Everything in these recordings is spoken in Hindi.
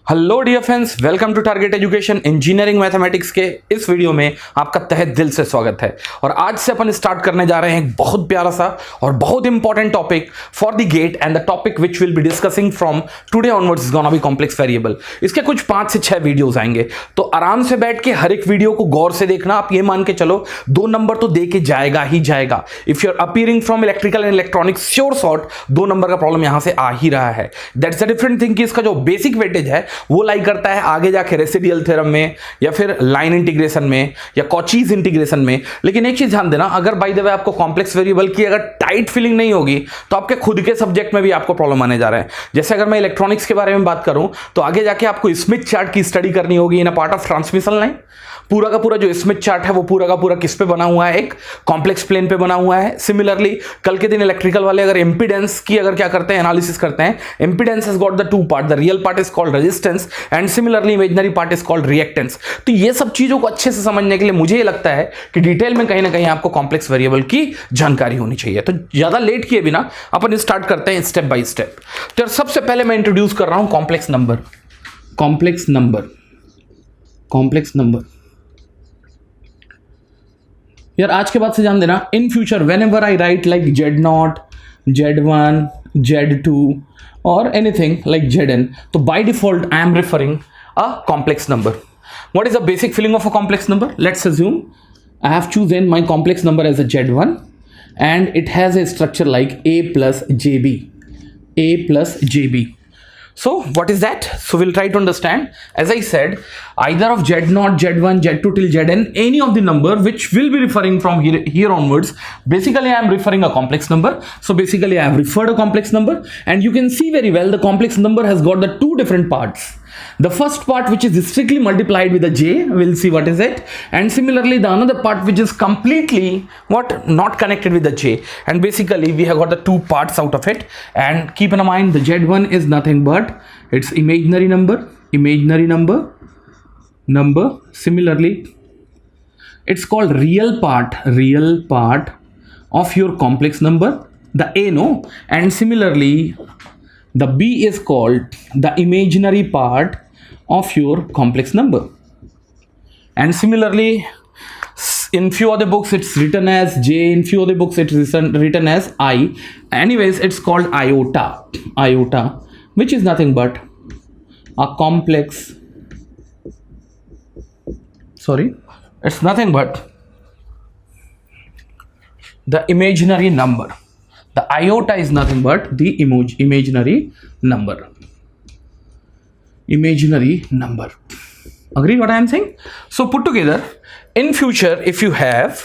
Hello dear friends, welcome to target education. Engineering mathematics के इस वीडियो में आपका तहे दिल से स्वागत है। और आज से अपन स्टार्ट करने जा रहे हैं एक बहुत प्यारा सा और बहुत important topic for the GATE, and the topic which will be discussing from today onwards is gonna be complex variable. इसके कुछ 5 से 6 वीडियोस आएंगे, तो आराम से बैठ के हर एक वीडियो को गौर से देखना। आप ये मान के चलो 2 नंबर तो दे के जाएगा ही जाएगा। If you are appearing from electrical and electronics, sure shot 2 number का प्रॉब्लम यहां से आ ही रहा है। दैट्स अ डिफरेंट थिंग कि इसका जो बेसिक वेटेज है वो लाई करता है आगे जाके रेसिडियल थ्योरम में या फिर लाइन इंटीग्रेशन में या कॉचीज इंटीग्रेशन में। लेकिन एक चीज ध्यान देना, अगर बाय द वे आपको कॉम्प्लेक्स वेरिएबल की अगर टाइट फीलिंग नहीं होगी तो आपके खुद के सब्जेक्ट में भी आपको प्रॉब्लम आने जा रहा है। जैसे अगर मैं इलेक्ट्रॉनिक्स के बारे में बात करूं तो आगे जाके आपको स्मिथ चार्ट की स्टडी करनी होगी in a part of transmission line. पूरा का पूरा जो स्मिथ चार्ट है वो पूरा का पूरा किस पे बना हुआ है, एक कॉम्प्लेक्स प्लेन पे बना हुआ है। सिमिलरली कल के दिन इलेक्ट्रिकल वाले अगर इंपीडेंस की अगर क्या करते हैं, एनालिसिस करते हैं, impedance has got the 2 part, the real part is called resistance and similarly imaginary part is called reactance. तो ये सब चीजों को अच्छे से समझने के लिए मुझे लगता है कि डिटेल में कहीं ना कहीं आपको कॉम्प्लेक्स वेरिएबल की जानकारी होनी चाहिए। तो ज्यादा लेट किए बिना अपन स्टार्ट करते हैं स्टेप बाय स्टेप। तो सबसे पहले मैं इंट्रोड्यूस कर रहा हूं complex number. Complex number, complex number यार आज के बाद से जान देना, in future when ever I right like Z0, Z1, Z2 और एनीथिंग लाइक Zn, तो by default I am referring a complex number. What is the basic feeling of a complex number? Let's assume I have chosen my complex number as a Z1 and it has a structure like A plus JB. A plus JB. So what is that? So we'll try to understand. As I said, either of Z0, Z1, Z2 till Zn, any of the number which will be referring from here onwards, basically I am referring a complex number. So basically I have referred a complex number, and you can see very well the complex number has got the 2 different parts. The first part which is strictly multiplied with a j, we'll see what is it, and similarly the another part which is completely not connected with the j, and basically we have got the 2 parts out of it. And keep in mind the Z1 is nothing but it's imaginary number. Similarly it's called real part of your complex number, the A, no, and similarly the B is called the imaginary part of your complex number. And similarly in few other books it's written as J, in few other books it's written as I. Anyways, it's called iota, which is nothing but a complex, it's nothing but the imaginary number. The iota is nothing but the imaginary number. Agree what I am saying? So put together, in future if you have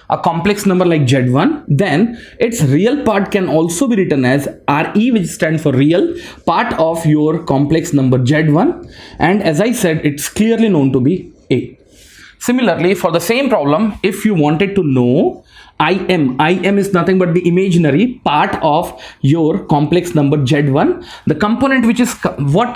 a complex number like Z1, then its real part can also be written as RE, which stands for real part of your complex number Z1, and as I said it's clearly known to be A. Similarly for the same problem, if you wanted to know IM is nothing but the imaginary part of your complex number Z1, the component which is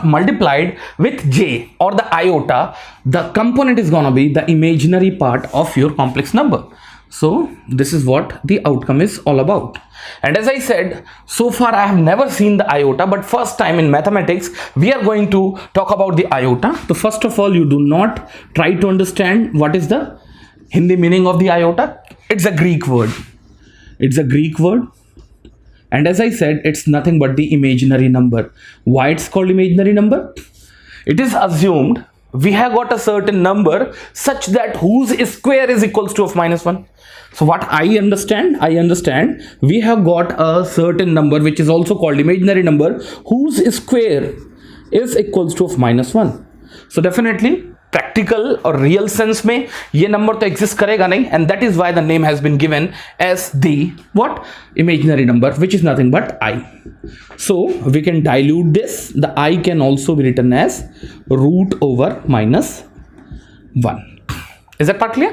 multiplied with J or the iota, the component is gonna be the imaginary part of your complex number. So this is what the outcome is all about. And as I said, so far I have never seen the iota, but first time in mathematics we are going to talk about the iota. So first of all, you do not try to understand what is the Hindi meaning of the iota. It's a Greek word. And as I said, it's nothing but the imaginary number. Why it's called imaginary number? It is assumed we have got a certain number such that whose square is equals to of -1. So what I understand we have got a certain number which is also called imaginary number whose square is equals to of -1. So definitely practical और रियल सेंस में ये नंबर तो एग्जिस्ट करेगा नहीं, and that is why the name has been given as the what imaginary number which is nothing but I. So we can dilute this. The I can also be written as root over -1. Is that part clear?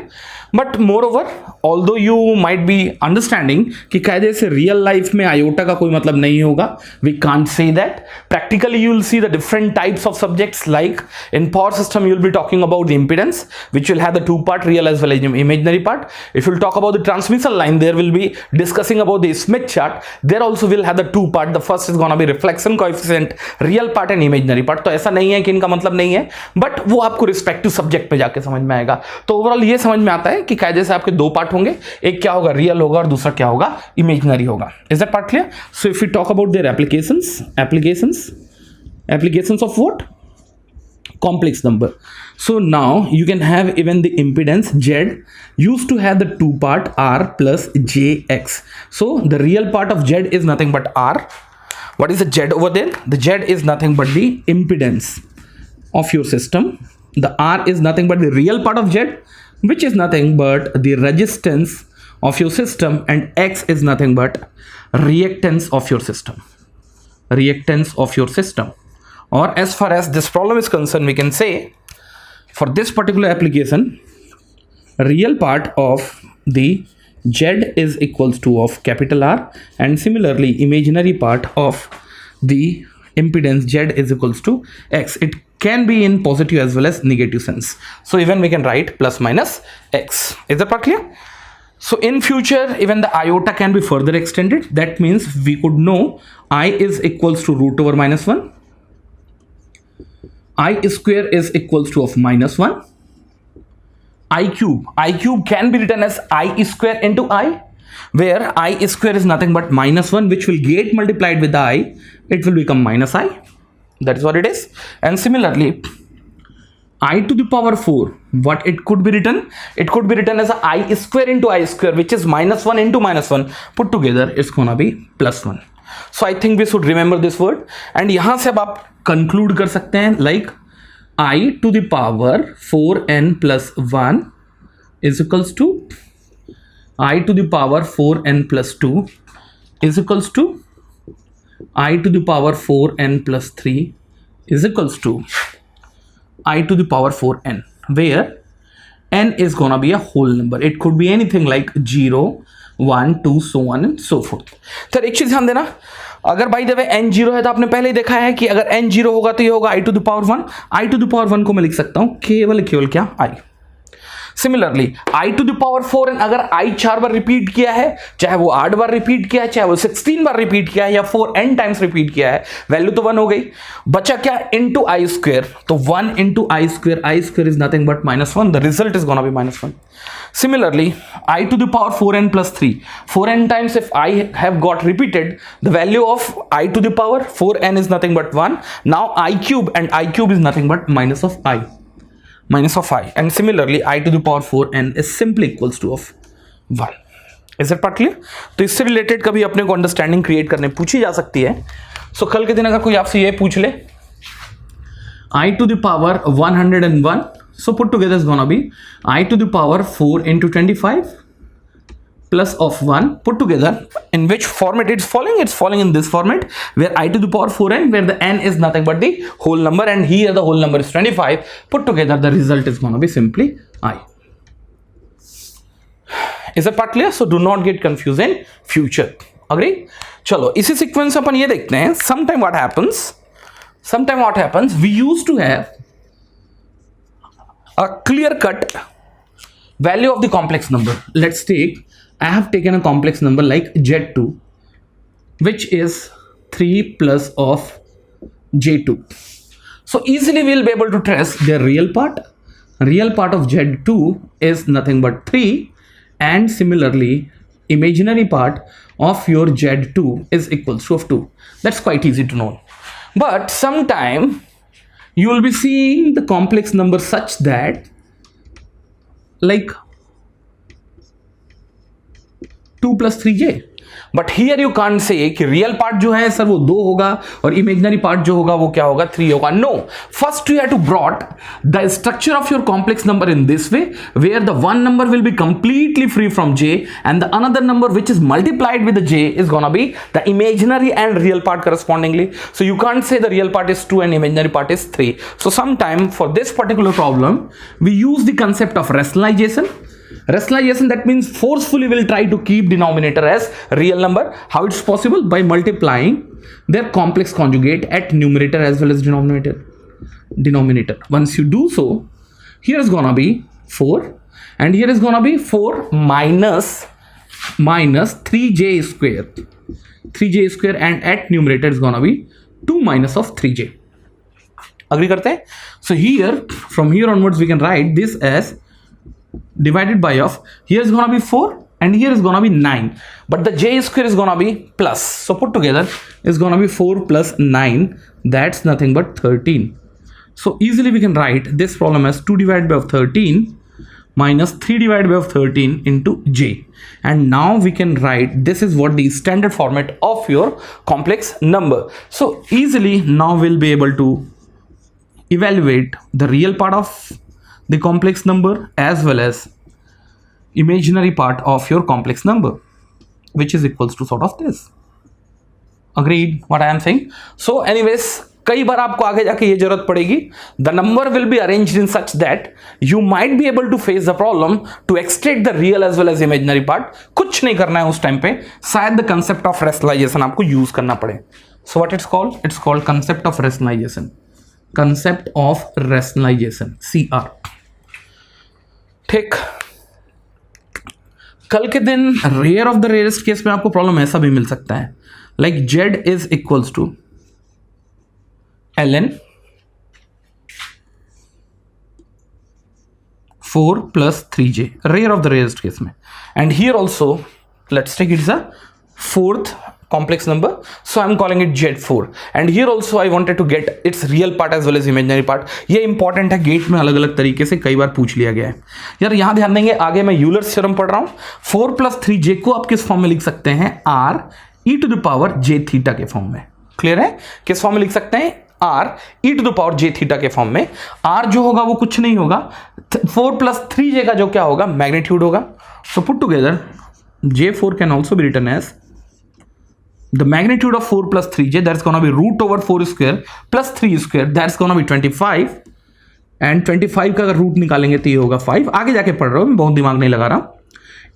But more over although you might be understanding कि कायदे से रियल लाइफ में आयोटा का कोई मतलब नहीं होगा, we can't say that. Practically you will see the different types of subjects, like in power system you will be talking about the impedance, which will have the two part, real as well as imaginary part. If you will talk about the transmission line, there will be discussing about the Smith chart, there also will have the two part. The first is gonna be reflection coefficient, real part and imaginary part. तो ऐसा नहीं है कि इनका मतलब नहीं है, बट वो आपको रिस्पेक्टिव सब्जेक्ट में जाके समझ में आएगा. तो ओवरऑल ये समझ में आता है कि कायदे से आपके दो पार्ट होंगे, एक क्या होगा रियल होगा और दूसरा क्या होगा इमेजिनरी होगा. Is that part clear? So if you talk about their applications of what? Complex number. So now you can have even the impedance Z used to have the two part R plus JX. So the real part of Z is nothing but R. What is the Z over there? The Z is nothing but the impedance of your system. The R is nothing but the real part of Z, which is nothing but the resistance of your system, and X is nothing but reactance of your system. Reactance of your system. Or as far as this problem is concerned, we can say for this particular application, real part of the Z is equals to of capital R, and similarly imaginary part of the impedance Z is equals to X. It can be in positive as well as negative sense. So even we can write plus minus X. Is that part clear? So in future, even the iota can be further extended. That means we could know I is equals to root over minus 1. I square is equals to of minus 1. I cube can be written as I square into I, where I square is nothing but minus 1, which will get multiplied with the I. It will become minus I. That is what it is. And similarly, I to the power 4, what it could be written? It could be written as a I square into I square, which is minus 1 into minus 1. Put together, it's gonna be plus 1. So I think we should remember this word. And यहाँ से अब आप conclude कर सकते हैं, like I to the power 4n plus 1 is equals to I to the power 4n plus 2 is equals to I to the power 4n plus 3 is equals to I to the power 4n, where n is gonna be a whole number. It could be anything like 0, 1, 2, so on and so forth. तो एक चीज ध्यान देना, अगर बाई द वे n 0 है तो आपने पहले ही देखा है कि अगर n 0 होगा तो ये होगा i to the power 1. i to the power 1 को मैं लिख सकता हूं केवल क्या i. Similarly i to the power 4n अगर i 4 बार रिपीट किया है, चाहे वो 8 बार रिपीट किया है, चाहे वो 16 बार रिपीट किया है, या 4n टाइम्स रिपीट किया है, वैल्यू तो 1 हो गई. बचा क्या? Into i square. तो 1 into i square is nothing but minus 1. The result is gonna be minus 1. Similarly, I to the power 4n plus 3. 4n times if I have got repeated, the value of I to the power 4n is nothing but 1. Now I cube, and I cube is nothing but minus of I. Minus of I. And similarly, I to the power 4n is simply equals to of 1. Is that part clear? तो इससे रिलेटेड कभी अपने को अंडरस्टैंडिंग क्रिएट करने पूछी जा सकती है. सो कल के दिन अगर कोई आपसे ये पूछ ले I to the power 101, so put together is gonna be I to the power 4 into 25 plus of 1 put together. In which format it's falling? It's falling in this format, where I to the power 4n, where the n is nothing but the whole number, and here the whole number is 25. Put together, the result is gonna be simply I. Is that part clear? So do not get confused in future. Agree? चलो इसी सीक्वेंस अपन ये देखते हैं. Sometime what happens, we used to have a clear cut value of the complex number. Let's take, I have taken a complex number like Z2, which is 3 plus of J2. So easily we'll be able to trace their real part. Real part of Z2 is nothing but 3, and similarly imaginary part of your Z2 is equals to of 2. That's quite easy to know. But sometime you will be seeing the complex number such that like 2 plus 3j. But here you can't say कि रियल पार्ट जो है सर वो 2 होगा और इमेजिनरी पार्ट जो होगा वो क्या होगा 3 होगा. No, first you have to brought the structure of your complex number in this way, where the one number will be completely free from j and the another number which is multiplied with the j is gonna be the imaginary and real part correspondingly. So you can't say the real part is 2 and imaginary part is 3. So sometime for this particular problem we use the concept of rationalization. Rationalization, that means forcefully will try to keep denominator as real number. How it's possible? By multiplying their complex conjugate at numerator as well as denominator. Once you do so, here is gonna be 4 and here is gonna be 4 minus 3j square, and at numerator is gonna be 2 minus of 3j. Agree करते हैं? So here, from here onwards, we can write this as divided by of, here is gonna be 4 and here is gonna be 9, but the j square is gonna be plus, so put together is gonna be 4 plus 9, that's nothing but 13. So easily we can write this problem as 2 divided by of 13 minus 3 divided by of 13 into j, and now we can write this is what the standard format of your complex number. So easily now we'll be able to evaluate the real part of the complex number as well as imaginary part of your complex number, which is equals to sort of this. Agreed what I am saying? So anyways, कई बार आपको आगे जाके ये जरूरत पड़ेगी. The number will be arranged in such that you might be able to face the problem to extract the real as well as imaginary part. कुछ नहीं करना है उस टाइम पे, शायद the concept of rationalization आपको यूज करना पड़े. So what it's called? It's called concept of rationalization. Concept of rationalization, CR. ठीक. कल के दिन rare of the rarest case में आपको प्रॉब्लम ऐसा भी मिल सकता है, like z is equals to ln 4 plus 3j, rare of the rarest case में. And here also let's take it as a fourth complex number, so I'm calling it z4. And here also I wanted to get its real part as well as imaginary part. ये इंपॉर्टेंट है, गेट में अलग अलग तरीके से कई बार पूछ लिया गया है यार. यहाँ ध्यान देंगे, आगे मैं यूलर्स थ्योरम पढ़ रहा हूँ. 4 plus 3j को आप किस फॉर्म में लिख सकते हैं? r e to the power j theta के फॉर्म में. क्लियर है? किस फॉर्म में लिख सकते हैं? r e to the power j theta के फॉर्म में. r जो होगा वो कुछ नहीं होगा, 4 plus 3j का जो क्या होगा? मैग्नीट्यूड होगा. So put together j4 can also be written as the magnitude of 4 plus 3j, that's gonna be root over 4 square plus 3 square, that's gonna be 25. and 25 का अगर रूट निकालेंगे तो ये होगा 5. आगे जाके पढ़ रहा हूँ, मैं बहुत दिमाग नहीं लगा रहा.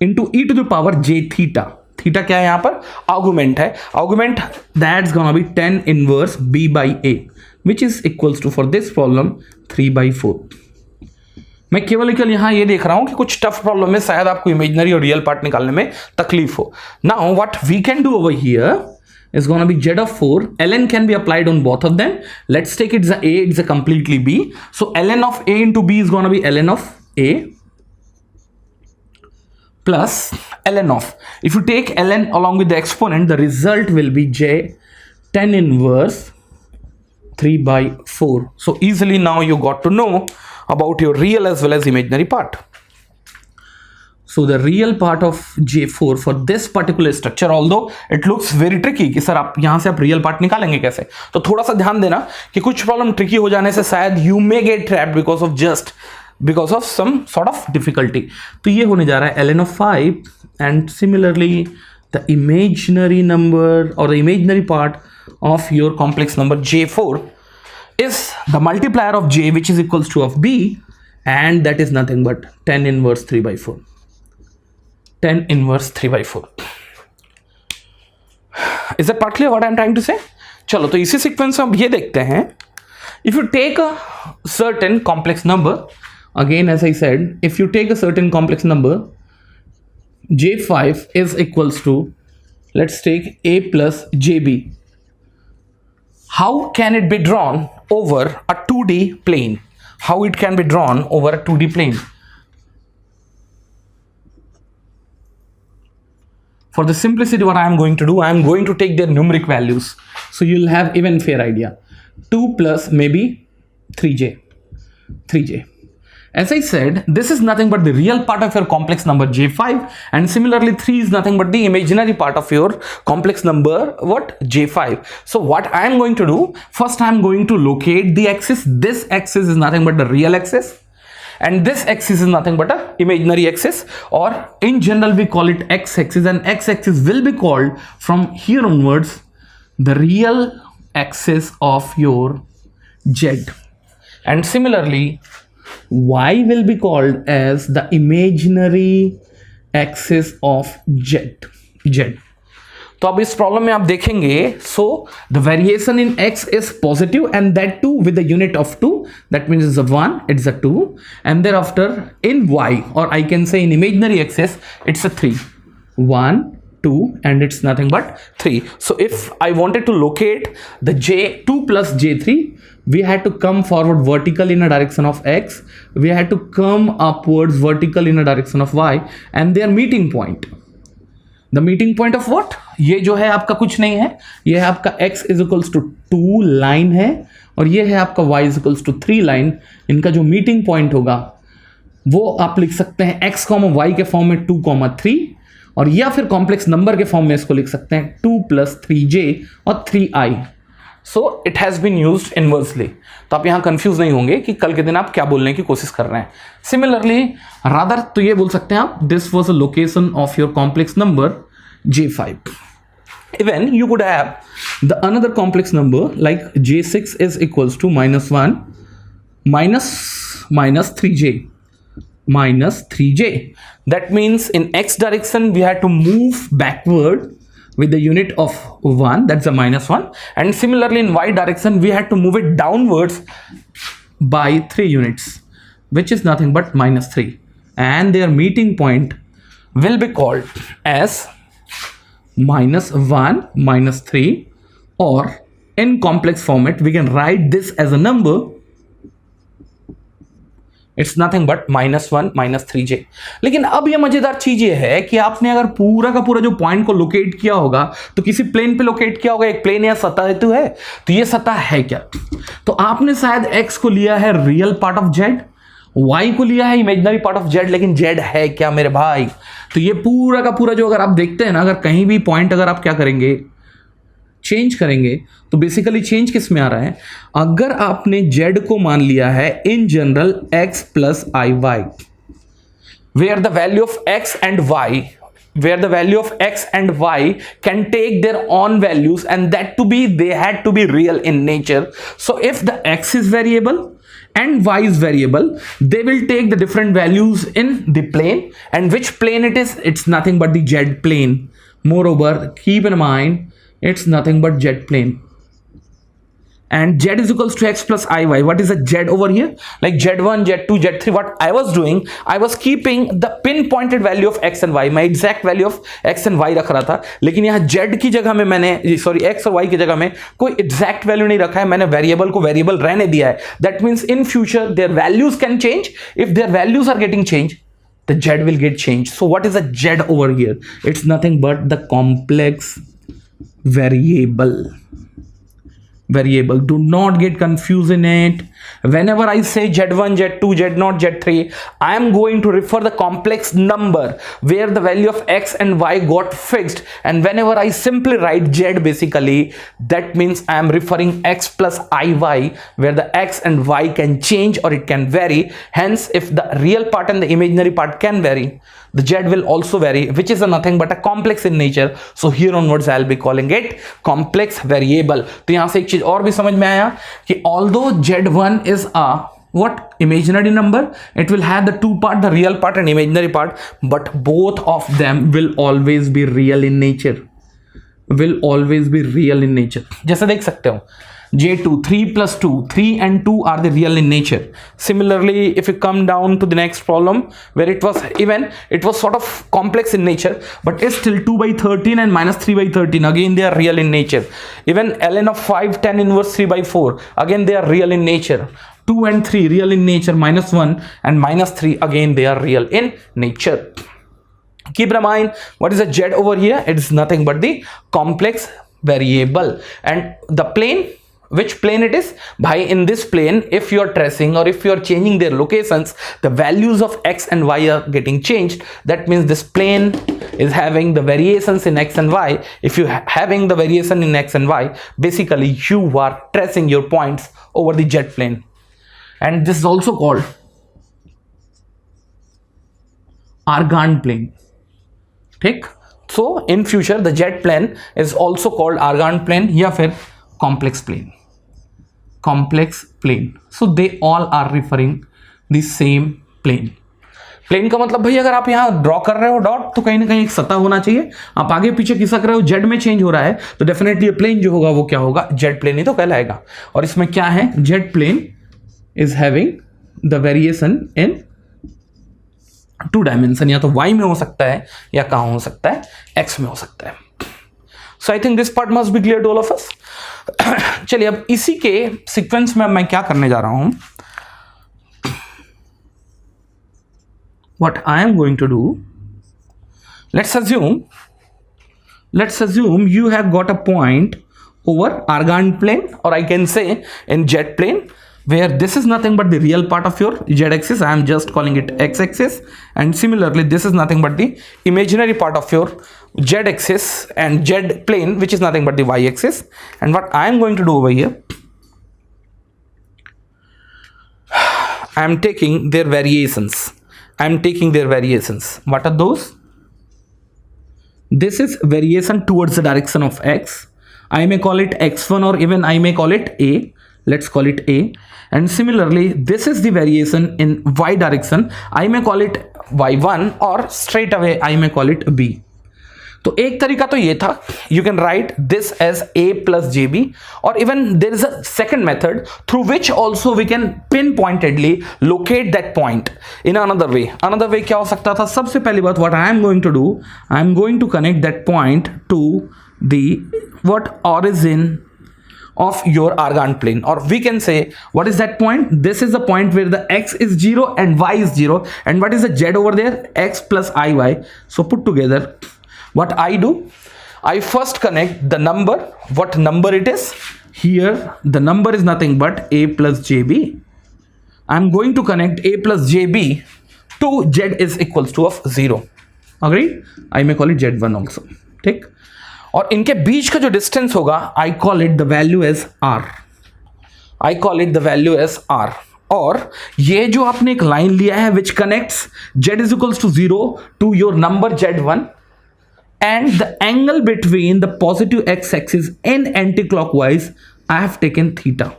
Into e to the power j theta. Theta क्या है यहाँ पर? आर्गुमेंट है. Argument that's gonna be 10 inverse b by a, which is equals to for this problem 3/4. मैं केवल यहाँ ये देख रहा हूं कि कुछ टफ प्रॉब्लम में शायद आपको इमेजिनरी और रियल पार्ट निकालने में तकलीफ हो. Now what we can do over here is going to be z of 4. ln can be applied on both of them. Let's take it as a a, it's a completely b. So ln of a into b is going to be ln of a plus ln of, if you take ln along with the exponent, the result will be j 10 inverse 3/4. So easily now you got to know about your real as well as imaginary part. So the real part of J4 for this particular structure, although it looks very tricky कि सर आप यहाँ से आप real part निकालेंगे कैसे, तो थोड़ा सा ध्यान देना कि कुछ प्रॉब्लम ट्रिकी हो जाने से शायद you may get trapped because of some sort of difficulty. तो ये होने जा रहा है ln of 5, and similarly the imaginary number or the imaginary part of your complex number J4 is the multiplier of j, which is equals to of b, and that is nothing but 10 inverse 3/4. 10 inverse 3/4. Is that part clear what I am trying to say? चलो तो इसी सीक्वेंस में अब ये देखते हैं. If you take a certain complex number, again as I said, if you take a certain complex number, j5 is equals to, let's take a plus jb. How can it be drawn over a 2D plane? How it can be drawn over a 2D plane? For the simplicity, what I am going to do, I am going to take their numeric values, so you'll have even fair idea. 2 plus maybe 3j. As I said, this is nothing but the real part of your complex number j5, and similarly 3 is nothing but the imaginary part of your complex number what? J5. So what I am going to do, first I am going to locate the axis. This axis is nothing but the real axis, and this axis is nothing but a imaginary axis, or in general we call it x-axis, and x-axis will be called from here onwards the real axis of your z. And similarly y will be called as the imaginary axis of z. तो अब इस प्रॉब्लम में आप देखेंगे, so the variation in x is positive and that too with the unit of 2, that means it's a 1, it's a 2, and thereafter in y, or I can say in imaginary axis, it's a 3, 1, 2, and it's nothing but 3. So if I wanted to locate the j2 plus j3, we had to come forward vertical in a direction of x, we had to come upwards vertical in a direction of y, and their meeting point, the meeting point of what, ये जो है आपका कुछ नहीं है, ये है आपका x is equals to 2 line है, और ये है आपका y is equals to 3 line. इनका जो मीटिंग पॉइंट होगा वो आप लिख सकते हैं x, y के फॉर्म में 2, 3, और या फिर कॉम्प्लेक्स नंबर के फॉर्म में इसको लिख सकते हैं 2 + 3j और 3i. So it has been used inversely. तो आप यहां कंफ्यूज नहीं होंगे कि कल के दिन आप क्या बोलने की कोशिश कर रहे हैं. सिमिलरली रादर तो ये बोल सकते हैं आप, this was a location of your complex number j5. Even you could have the another complex number like j6 is equals to -1 minus 3j. That means in x direction we had to move backward with the unit of 1, that's a -1, and similarly in y direction we had to move it downwards by 3 units, which is nothing but -3, and their meeting point will be called as -1 -3, or in complex format we can write this as a number, it's nothing but -1 3j. लेकिन अब ये मजेदार चीज ये है कि आपने अगर पूरा का पूरा जो पॉइंट को लोकेट किया होगा तो किसी प्लेन पे लोकेट किया होगा. एक प्लेन या सतह हेतु है, तो ये सतह है क्या, तो आपने शायद x को लिया है real part of z, y को लिया है इमेजिनरी पार्ट ऑफ z, लेकिन z है क्या मेरे भाई. तो ये पूरा का पूरा जो अगर आप देखते हैं ना, अगर कहीं भी पॉइंट अगर आप क्या करेंगे, चेंज करेंगे, तो बेसिकली चेंज किस में आ रहा है, अगर आपने z को मान लिया है in general x + iy, where the value of x and y can take their own values, and that to be they had to be real in nature. So if the x is variable and y is variable, they will take the different values in the plane, and which plane it is, it's nothing but the z plane. Moreover, keep in mind it's nothing but z plane, and z is equals to x plus iy. What is a z over here, like z1 z2 z3? What I was doing, I was keeping the pinpointed value of x and y, my exact value of x and y रख रहा था, लेकिन यहाँ z की जगह में मैंने सॉरी x और y की जगह में कोई exact value नहीं रखा है, मैंने वेरिएबल को वेरिएबल रहने दिया है. That means in future their values can change. If their values are getting changed, the z will get changed. So what is a z over here? It's nothing but the complex variable. Do not get confused in it. Whenever I say z1 z2 z0 z3, I am going to refer the complex number where the value of x and y got fixed, and whenever I simply write z, basically that means I am referring x plus iy, where the x and y can change or it can vary. Hence if the real part and the imaginary part can vary, the z will also vary, which is nothing but a complex in nature. So here onwards I'll be calling it complex variable. तो यहाँ से एक चीज और भी समझ में आया कि although z1 is a what imaginary number, it will have the two part, the real part and imaginary part, but both of them will always be real in nature. जैसे देख सकते हो j2, 3 plus 2, 3 and 2 are the real in nature. Similarly, if you come down to the next problem where it was sort of complex in nature, but it's still 2 by 13 and minus 3 by 13, again they are real in nature. Even ln of 5 tan inverse 3 by 4, again they are real in nature. 2 and 3 real in nature, minus 1 and minus 3, again they are real in nature. Keep in mind, what is a z over here? It is nothing but the complex variable. And the plane, which plane it is? By in this plane, if you are tracing or if you are changing their locations, the values of x and y are getting changed. That means this plane is having the variations in x and y. If you having the variation in x and y, basically you are tracing your points over the z plane, and this is also called Argand plane. ठीक, so in future the z plane is also called Argand plane या फिर complex plane. So they all are referring the same plane. Plane का मतलब भाई अगर आप यहाँ ड्रॉ कर रहे हो डॉट तो कहीं ना कहीं एक सतह होना चाहिए। आप आगे पीछे खिसक रहे हो, जेड में चेंज हो रहा है, तो डेफिनेटली प्लेन जो होगा वो क्या होगा, जेड प्लेन ही तो कहलाएगा। और इसमें क्या है, Z plane is having the variation in 2 dimension, या तो y में हो सकता है या कहाँ हो सकता है, x में हो सकता है। So I think this part must be clear to all of us. चलिए अब इसी के सीक्वेंस में मैं क्या करने जा रहा हूं, what I am going to do, let's assume you have got a point over Argand plane, or I can say in jet plane, where this is nothing but the real part of your z-axis. I am just calling it x-axis, and similarly this is nothing but the imaginary part of your z-axis and z plane, which is nothing but the y-axis. And what I am going to do over here, I am taking their variations. What are those? This is variation towards the direction of x. I may call it x1, or even I may call it a. Let's call it a. And similarly, this is the variation in y direction. I may call it y1, or straight away I may call it b. तो एक तरीका तो ये था, you can write this as a plus jb, or even there is a second method through which also we can pinpointedly locate that point in another way. Another way क्या हो सकता था, सबसे पहली बात what I am going to do, I am going to connect that point to the origin of your Argand plane, or we can say what is that point, this is the point where the x is 0 and y is 0, and what is the z over there, x plus iy. So put together, what I do, I first connect the number, what number it is. Here the number is nothing but a plus jb. I'm going to connect a plus jb to z is equals to of 0. Agreed? I may call it z1 also. ठीक, और इनके बीच का जो डिस्टेंस होगा, I call it the value as r. और ये जो आपने एक लाइन लिया है which connects z is equals to 0 to your number z1, and the angle between the positive x-axis and anti-clockwise, I have taken theta.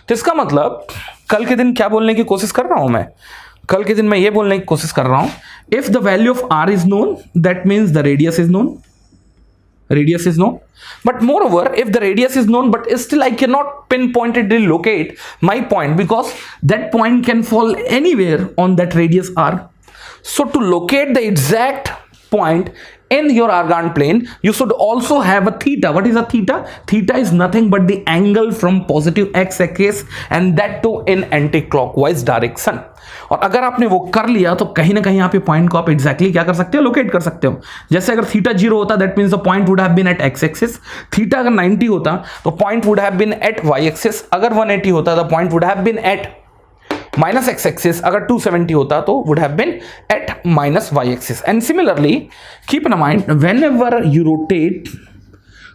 तो इसका मतलब कल के दिन क्या बोलने की कोशिश कर रहा हूं मैं, कल के दिन मैं ये बोलने की कोशिश कर रहा हूं, if the value of r is known, that means the radius is known. But moreover, if the radius is known, but still I cannot pinpointedly locate my point, because that point can fall anywhere on that radius r. So to locate the exact point in your Argand plane, you should also have a theta. What is a theta? Theta is nothing but the angle from positive x-axis, and that too in anti-clockwise direction. और अगर आपने वो कर लिया तो कहीं ना कहीं आप ये पॉइंट को आप एग्जैक्टली क्या कर सकते हो, लोकेट कर सकते हो। जैसे अगर थीटा 0 होता, that means the point would have been at X axis. Theta अगर 90 होता तो point would have been at Y axis. अगर 180 होता the point would have been at minus X axis. अगर 270 होता तो would have been at minus Y axis. And similarly keep in mind whenever you rotate,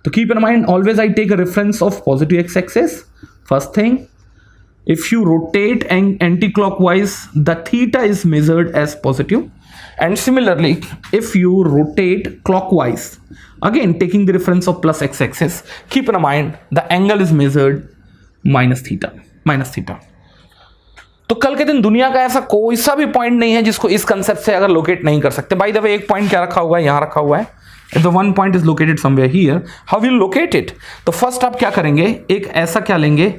तो keep in mind always I take a reference of positive X axis. First thing, if you rotate anti-clockwise, the theta is measured as positive, and similarly if you rotate clockwise, again taking the reference of plus x-axis, keep in mind the angle is measured minus theta. तो कल के दिन दुनिया का ऐसा कोई सा भी पॉइंट नहीं है जिसको इस कंसेप्ट से अगर लोकेट नहीं कर सकते। बाय द वे एक पॉइंट क्या रखा हुआ है, यहाँ रखा हुआ है, if the one point is located somewhere here, how will you locate it? तो फर्स्ट आप क्या करेंगे, एक ऐसा क्या लेंगे,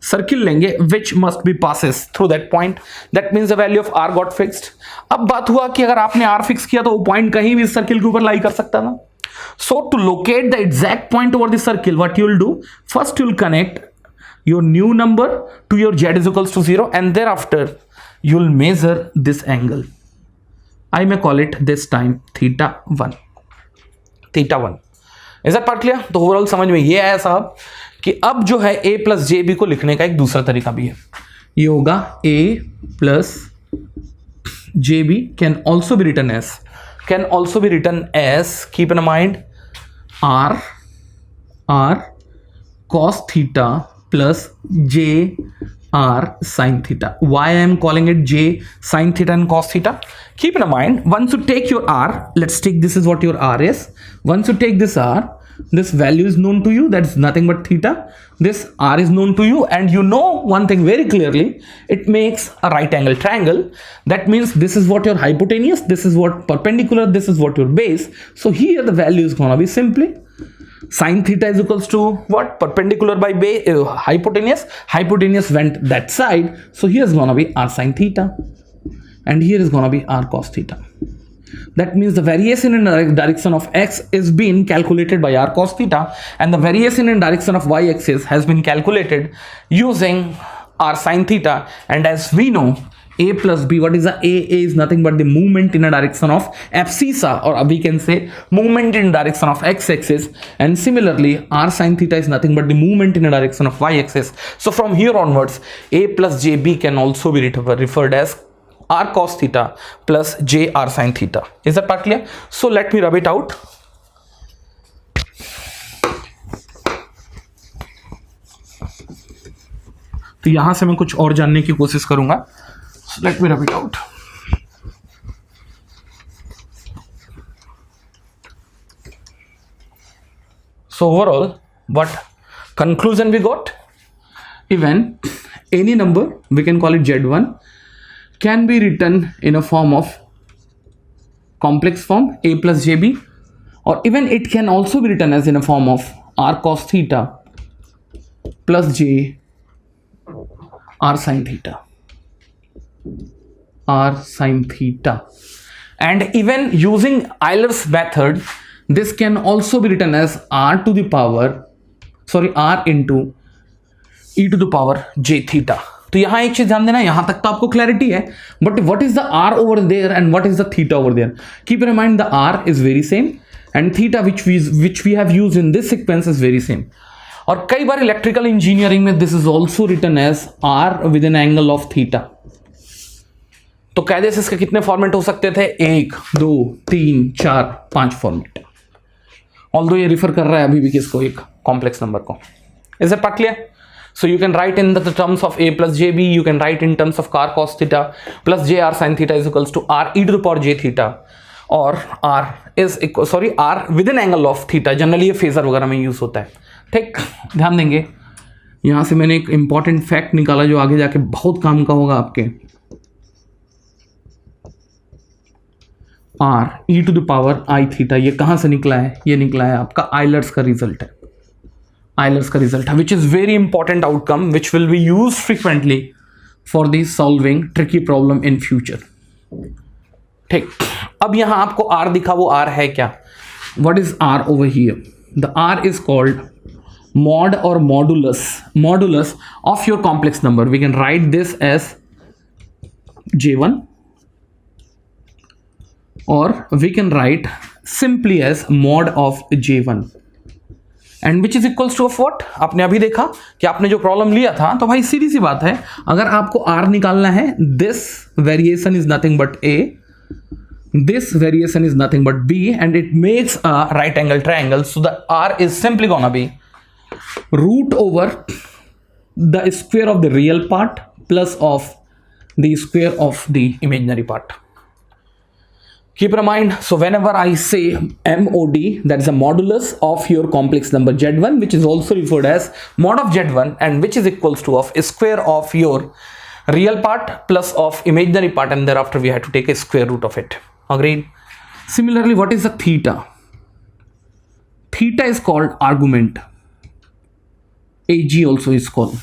सर्किल लेंगे which must be passes through that point. That means the value of r got fixed. अब बात हुआ कि अगर आपने r फिक्स किया तो वो पॉइंट कहीं भी इस सर्किल के ऊपर लाई कर सकता था। So to locate the exact point over the circle, what you will do, first you will connect your new number to your z is equals to 0, and thereafter you will measure this angle. I may call it this time theta 1. Is that part clear? तो ओवरऑल समझ में ये आया साहब कि अब जो है a प्लस जे बी को लिखने का एक दूसरा तरीका भी है। ये होगा a plus j b can also be written as keep in mind r cos theta plus j r sin theta. Why I am calling it j sin theta and cos theta? Keep in mind, once you take your r, let's take this is what your r is. Once you take this r, this value is known to you, that's nothing but theta. This r is known to you, and you know one thing very clearly, it makes a right angle triangle. That means this is what your hypotenuse, this is what perpendicular, this is what your base. So here the value is gonna be simply sin theta is equals to what? Perpendicular by base, hypotenuse. Hypotenuse went that side, so here's gonna be r sin theta, and here is gonna be r cos theta. That means the variation in direction of x is being calculated by r cos theta, and the variation in direction of y axis has been calculated using r sin theta. And as we know, a plus b, what is the a? A is nothing but the movement in a direction of abscissa, or we can say movement in direction of x axis, and similarly r sin theta is nothing but the movement in a direction of y axis. So from here onwards, a plus jb can also be referred as r cos theta plus j r sin theta. Is that part clear? So let me rub it out. तो यहां से मैं कुछ और जानने की कोशिश करूंगा. So let me rub it out. So overall, what conclusion we got? Even any number, we can call it z1, can be written in a form of complex form a plus jb, or even it can also be written as in a form of r cos theta plus j r sin theta. R sin theta. And even using Euler's method, this can also be written as r into e to the power j theta. तो यहां एक चीज ध्यान देना, यहां तक तो आपको क्लैरिटी है, but what is the r over there and what is the theta over there? Keep in mind the r is very same and theta which we have used in this sequence is very same. और कई बार इलेक्ट्रिकल इंजीनियरिंग में this is also written as r with an angle of theta. तो कायदे से इसके कितने फॉर्मेट हो सकते थे? 1, 2, 3, 4, 5 फॉर्मेट. ऑल्दो ये रिफर कर रहा है अभी भी किसको? एक कॉम्प्लेक्स नंबर को. Is it part clear? So you can write in the terms of a plus jb, you can write in terms of r cos theta plus j r sin theta is equals to r e to the power j theta, or r is equal, sorry, r with an angle of theta. Generally ये फेजर वगैरह में यूज होता है. ठीक, ध्यान देंगे. यहाँ से मैंने एक इंपॉर्टेंट फैक्ट निकाला जो आगे जाके बहुत काम का होगा आपके. r e to the power I theta, ये कहाँ से निकला है? ये निकला है आपका आइलर्स का रिजल्ट है. Euler's का रिजल्ट है, which is very important outcome which will be used frequently for the solving tricky problem in future. ठीक, अब यहां आपको R दिखा, वो R है क्या? What is R over here? The R is called mod or modulus of your complex number. We can write this as J1, or we can write simply as mod of J1. And which is equals to of what? आपने अभी देखा कि आपने जो प्रॉब्लम लिया था, तो भाई सीधी सी बात है, अगर आपको आर निकालना है, this variation is nothing but a, this variation is nothing but b, and it makes a right angle triangle. So the r is simply gonna be root over the square of the real part plus of the square of the imaginary part. Keep in mind, so whenever I say MOD, that is a modulus of your complex number Z1, which is also referred as mod of Z1, and which is equals to of square of your real part plus of imaginary part, and thereafter we have to take a square root of it. Agreed? Similarly, what is the theta? Theta is called argument. AG also is called.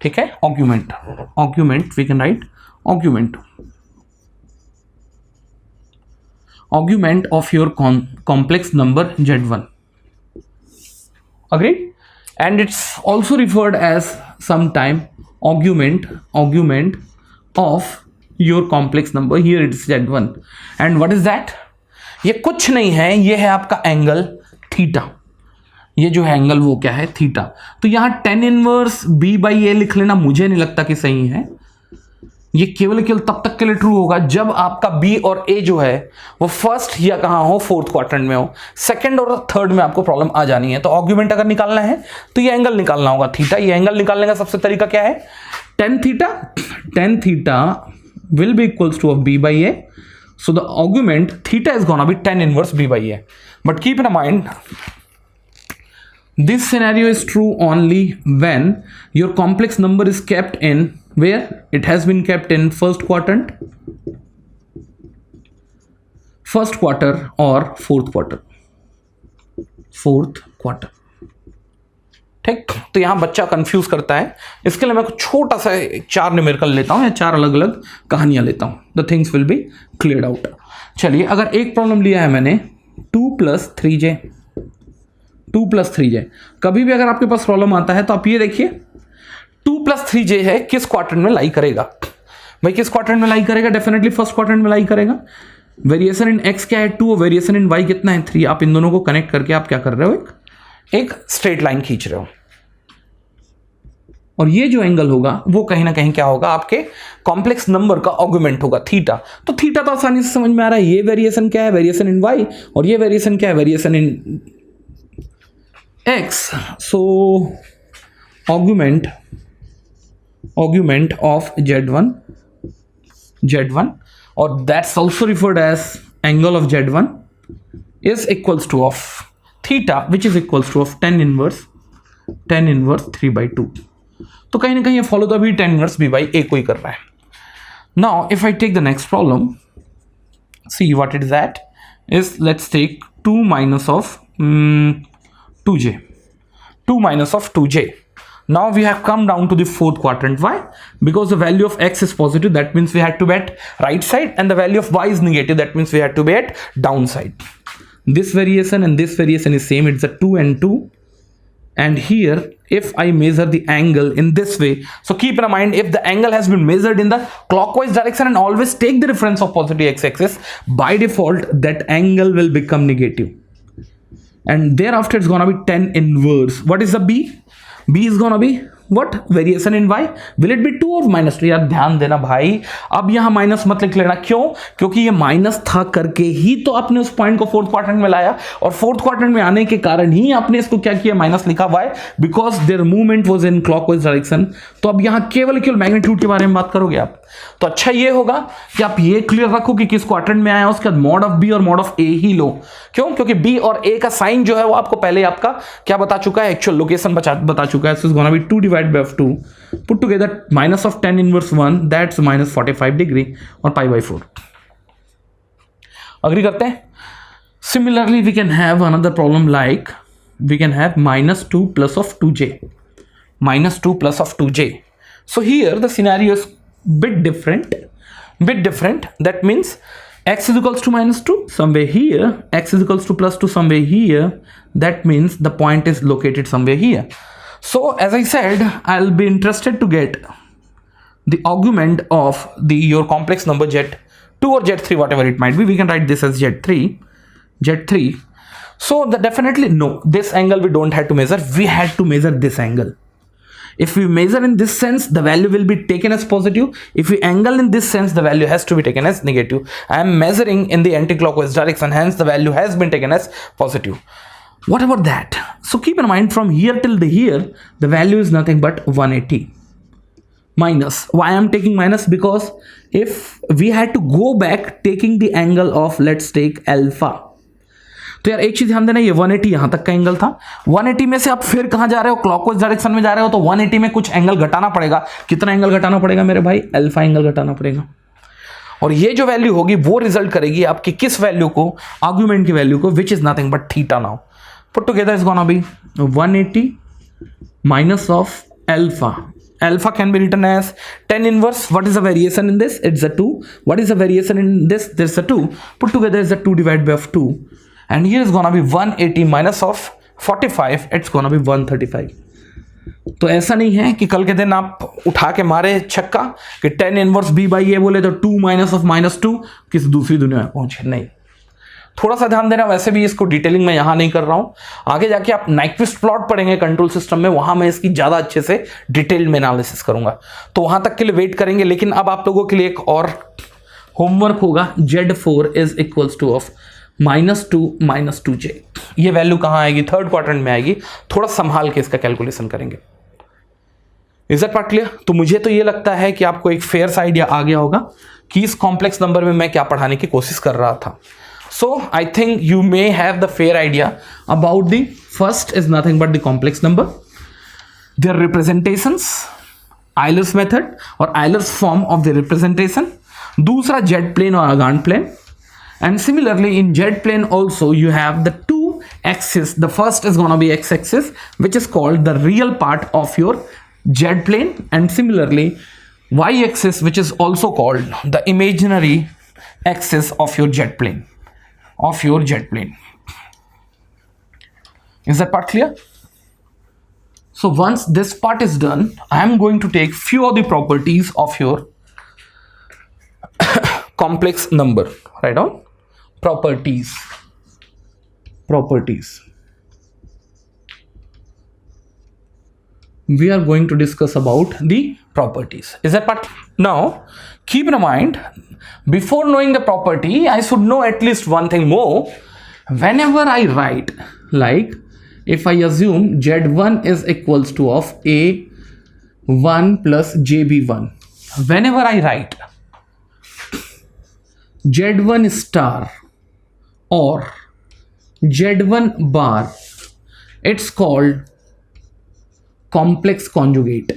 ठीक है? Augment. Augment, we can write augment. Augment of your complex number Z1. Agreed? And it's also referred as sometime augment of your complex number. Here it's Z1. And what is that? ये कुछ नहीं है, ये है आपका एंगल थीटा. ये जो है एंगल वो क्या है? थीटा. तो यहाँ tan इनवर्स b बाई ए लिख लेना मुझे नहीं लगता कि सही है. ये केवल तब तक के लिए ट्रू होगा जब आपका बी और ए जो है वो फर्स्ट या कहाँ हो? फोर्थ क्वाड्रेंट में हो. सेकंड और थर्ड में आपको प्रॉब्लम आ जानी है. तो आर्गुमेंट अगर निकालना है तो ये एंगल निकालना होगा थीटा. ये एंगल निकालने का सबसे तरीका क्या है? tan theta will be equals to of b by a So the augment theta is gonna be tan inverse b by a. But keep in mind, this scenario is true only when your complex number is kept in where? It has been kept in first quadrant or fourth quarter. ठीक, तो यहां बच्चा कंफ्यूज करता है, इसके लिए मैं कुछ छोटा सा 4 न्यूमेरिकल लेता हूं या 4 अलग अलग कहानियां लेता हूं. The things will be cleared out. चलिए, अगर एक प्रॉब्लम लिया है मैंने 2 + 3j, 2 + 3j. कभी भी अगर आपके पास प्रॉब्लम आता है तो आप ये देखिए 2 + 3j है, किस क्वाड्रेंट में लाई करेगा भाई? किस क्वाड्रेंट में लाई करेगा? डेफिनेटली फर्स्ट क्वाड्रेंट में लाई करेगा. वेरिएशन इन x क्या है? 2 और वेरिएशन इन y कितना है? 3. आप इन दोनों को कनेक्ट करके आप क्या कर रहे हो? एक स्ट्रेट लाइन खींच रहे हो. और ये जो एंगल होगा वो कहीं ना कहीं क्या होगा? आपके कॉम्प्लेक्स नंबर का ऑगुमेंट होगा, थीटा. तो थीटा तो आसानी से समझ में आ रहा है. ये वेरिएशन क्या है? Variation in y. और ये वेरिएशन क्या है? Variation in x. So argument of z1 और that's also referred as angle of z1 is equals to of theta which is equals to of tan inverse 3/2. तो कहीं ना कहीं ये फॉलो तो अभी tan inverse b by a को ही कर रहा है. Now if I take the next problem, see what it is that is, let's take 2 minus of 2j. 2 minus of 2j. Now we have come down to the fourth quadrant. Why? Because the value of x is positive, that means we had to be at right side, and the value of y is negative, that means we had to be at downside. This variation and this variation is same, it's a 2 and 2. And here if I measure the angle in this way, so keep in mind, if the angle has been measured in the clockwise direction and always take the reference of positive x-axis, by default that angle will become negative, and thereafter it's gonna be tan inverse. What is the b? B is gonna be what? Variation in y. Will it be 2 or -2? यार ध्यान देना भाई, अब यहाँ माइनस मत लिख लेना. क्यों? क्योंकि ये माइनस था करके ही तो आपने उस पॉइंट को फोर्थ क्वाड्रेंट में लाया, और फोर्थ क्वाड्रेंट में आने के कारण ही आपने इसको क्या किया? माइनस लिखा. Why? Because there movement was in clockwise direction. तो अब यहाँ केवल मैग्नीट्यूड के बारे में बात करोगे आप, तो अच्छा ये होगा कि आप ये क्लियर रखो कि किस क्वाड्रेंट में आया, उसके बाद मॉड ऑफ बी और मॉड ऑफ ए ही लो. क्यों? क्योंकि बी और ए का साइन जो है वो आपको पहले आपका क्या बता चुका है? एक्चुअल लोकेशन बता चुका है. So is gonna B 2 divided by 2 put together minus of tan inverse 1, that's minus 45 degree और pi by 4. अग्री करते हैं? Similarly we can have another problem like we can have -2 plus of 2j, -2 plus of 2j. So here the scenario is bit different. That means x is equals to -2 somewhere here, x is equals to +2 somewhere here. That means the point is located somewhere here. So as I said, I'll be interested to get the argument of your complex number z2 or z3, whatever it might be. We can write this as z3. So definitely no, this angle we don't have to measure. We had to measure this angle. If we measure in this sense, the value will be taken as positive. If we angle in this sense, the value has to be taken as negative. I am measuring in the anti-clockwise direction, hence the value has been taken as positive. What about that? So keep in mind, from here till here, the value is nothing but 180 minus. Why I am taking minus? Because if we had to go back taking the angle of, let's take alpha, तो यार एक चीज ध्यान देना, ये 180 यहां तक का एंगल था. 180 में से आप फिर कहां जा रहे हो? क्लॉकवाइज डायरेक्शन में जा रहे हो, तो 180 में कुछ एंगल घटाना पड़ेगा. कितना एंगल घटाना पड़ेगा मेरे भाई? अल्फा एंगल घटाना पड़ेगा. और ये जो वैल्यू होगी वो रिजल्ट करेगी आपकी किस वैल्यू को? आर्गुमेंट की वैल्यू को, विच is nothing but theta. Now put together is gonna be 180 minus of alpha. Alpha can be written as tan inverse. What is the variation in this? It's a 2. What is the variation in this? There's a 2. Put together is a 2 divided by 2. And here is gonna be 180 minus of 45. It's gonna be 135. तो ऐसा नहीं है कि कल के दिन आप उठा के मारे छक्का कि tan inverse b by a बोले तो 2 minus of -2 किसी दूसरी दुनिया में पहुंचे. नहीं, थोड़ा सा ध्यान देना. वैसे भी इसको डिटेलिंग में यहां नहीं कर रहा हूं, आगे जाके आप नाइक्विस्ट प्लॉट पढ़ेंगे कंट्रोल सिस्टम में, वहां मैं इसकी ज्यादा अच्छे से डिटेल में एनालिसिस करूंगा. तो वहां तक के लिए वेट करेंगे. लेकिन अब आप लोगों के लिए एक और होमवर्क होगा. z4 is equals to of -2 2j. ये वैल्यू कहां आएगी? थर्ड क्वाड्रेंट में आएगी. थोड़ा संभाल के इसका कैलकुलेशन करेंगे. Is that part clear? तो मुझे तो ये लगता है कि आपको एक फेयर सा आइडिया आ गया होगा कि इस कॉम्प्लेक्स नंबर में मैं क्या पढ़ाने की कोशिश कर रहा था. So I think you may have the fair idea about the first is nothing but the complex number, their representations, Euler's method or Euler's form of the representation. दूसरा Z plane और Argand plane. And similarly in Z plane also you have the two axes. The first is going to be x-axis, which is called the real part of your Z plane, and similarly y-axis, which is also called the imaginary axis of your Z plane. Is that part clear? So once this part is done, I am going to take few of the properties of your complex number. Write down properties. We are going to discuss about the properties. Is that part? Now keep in mind, before knowing the property, I should know at least one thing more. Whenever I write, like if I assume Z1 is equals to of A1 plus JB1, whenever I write Z1 star or Z1 bar, it's called complex conjugate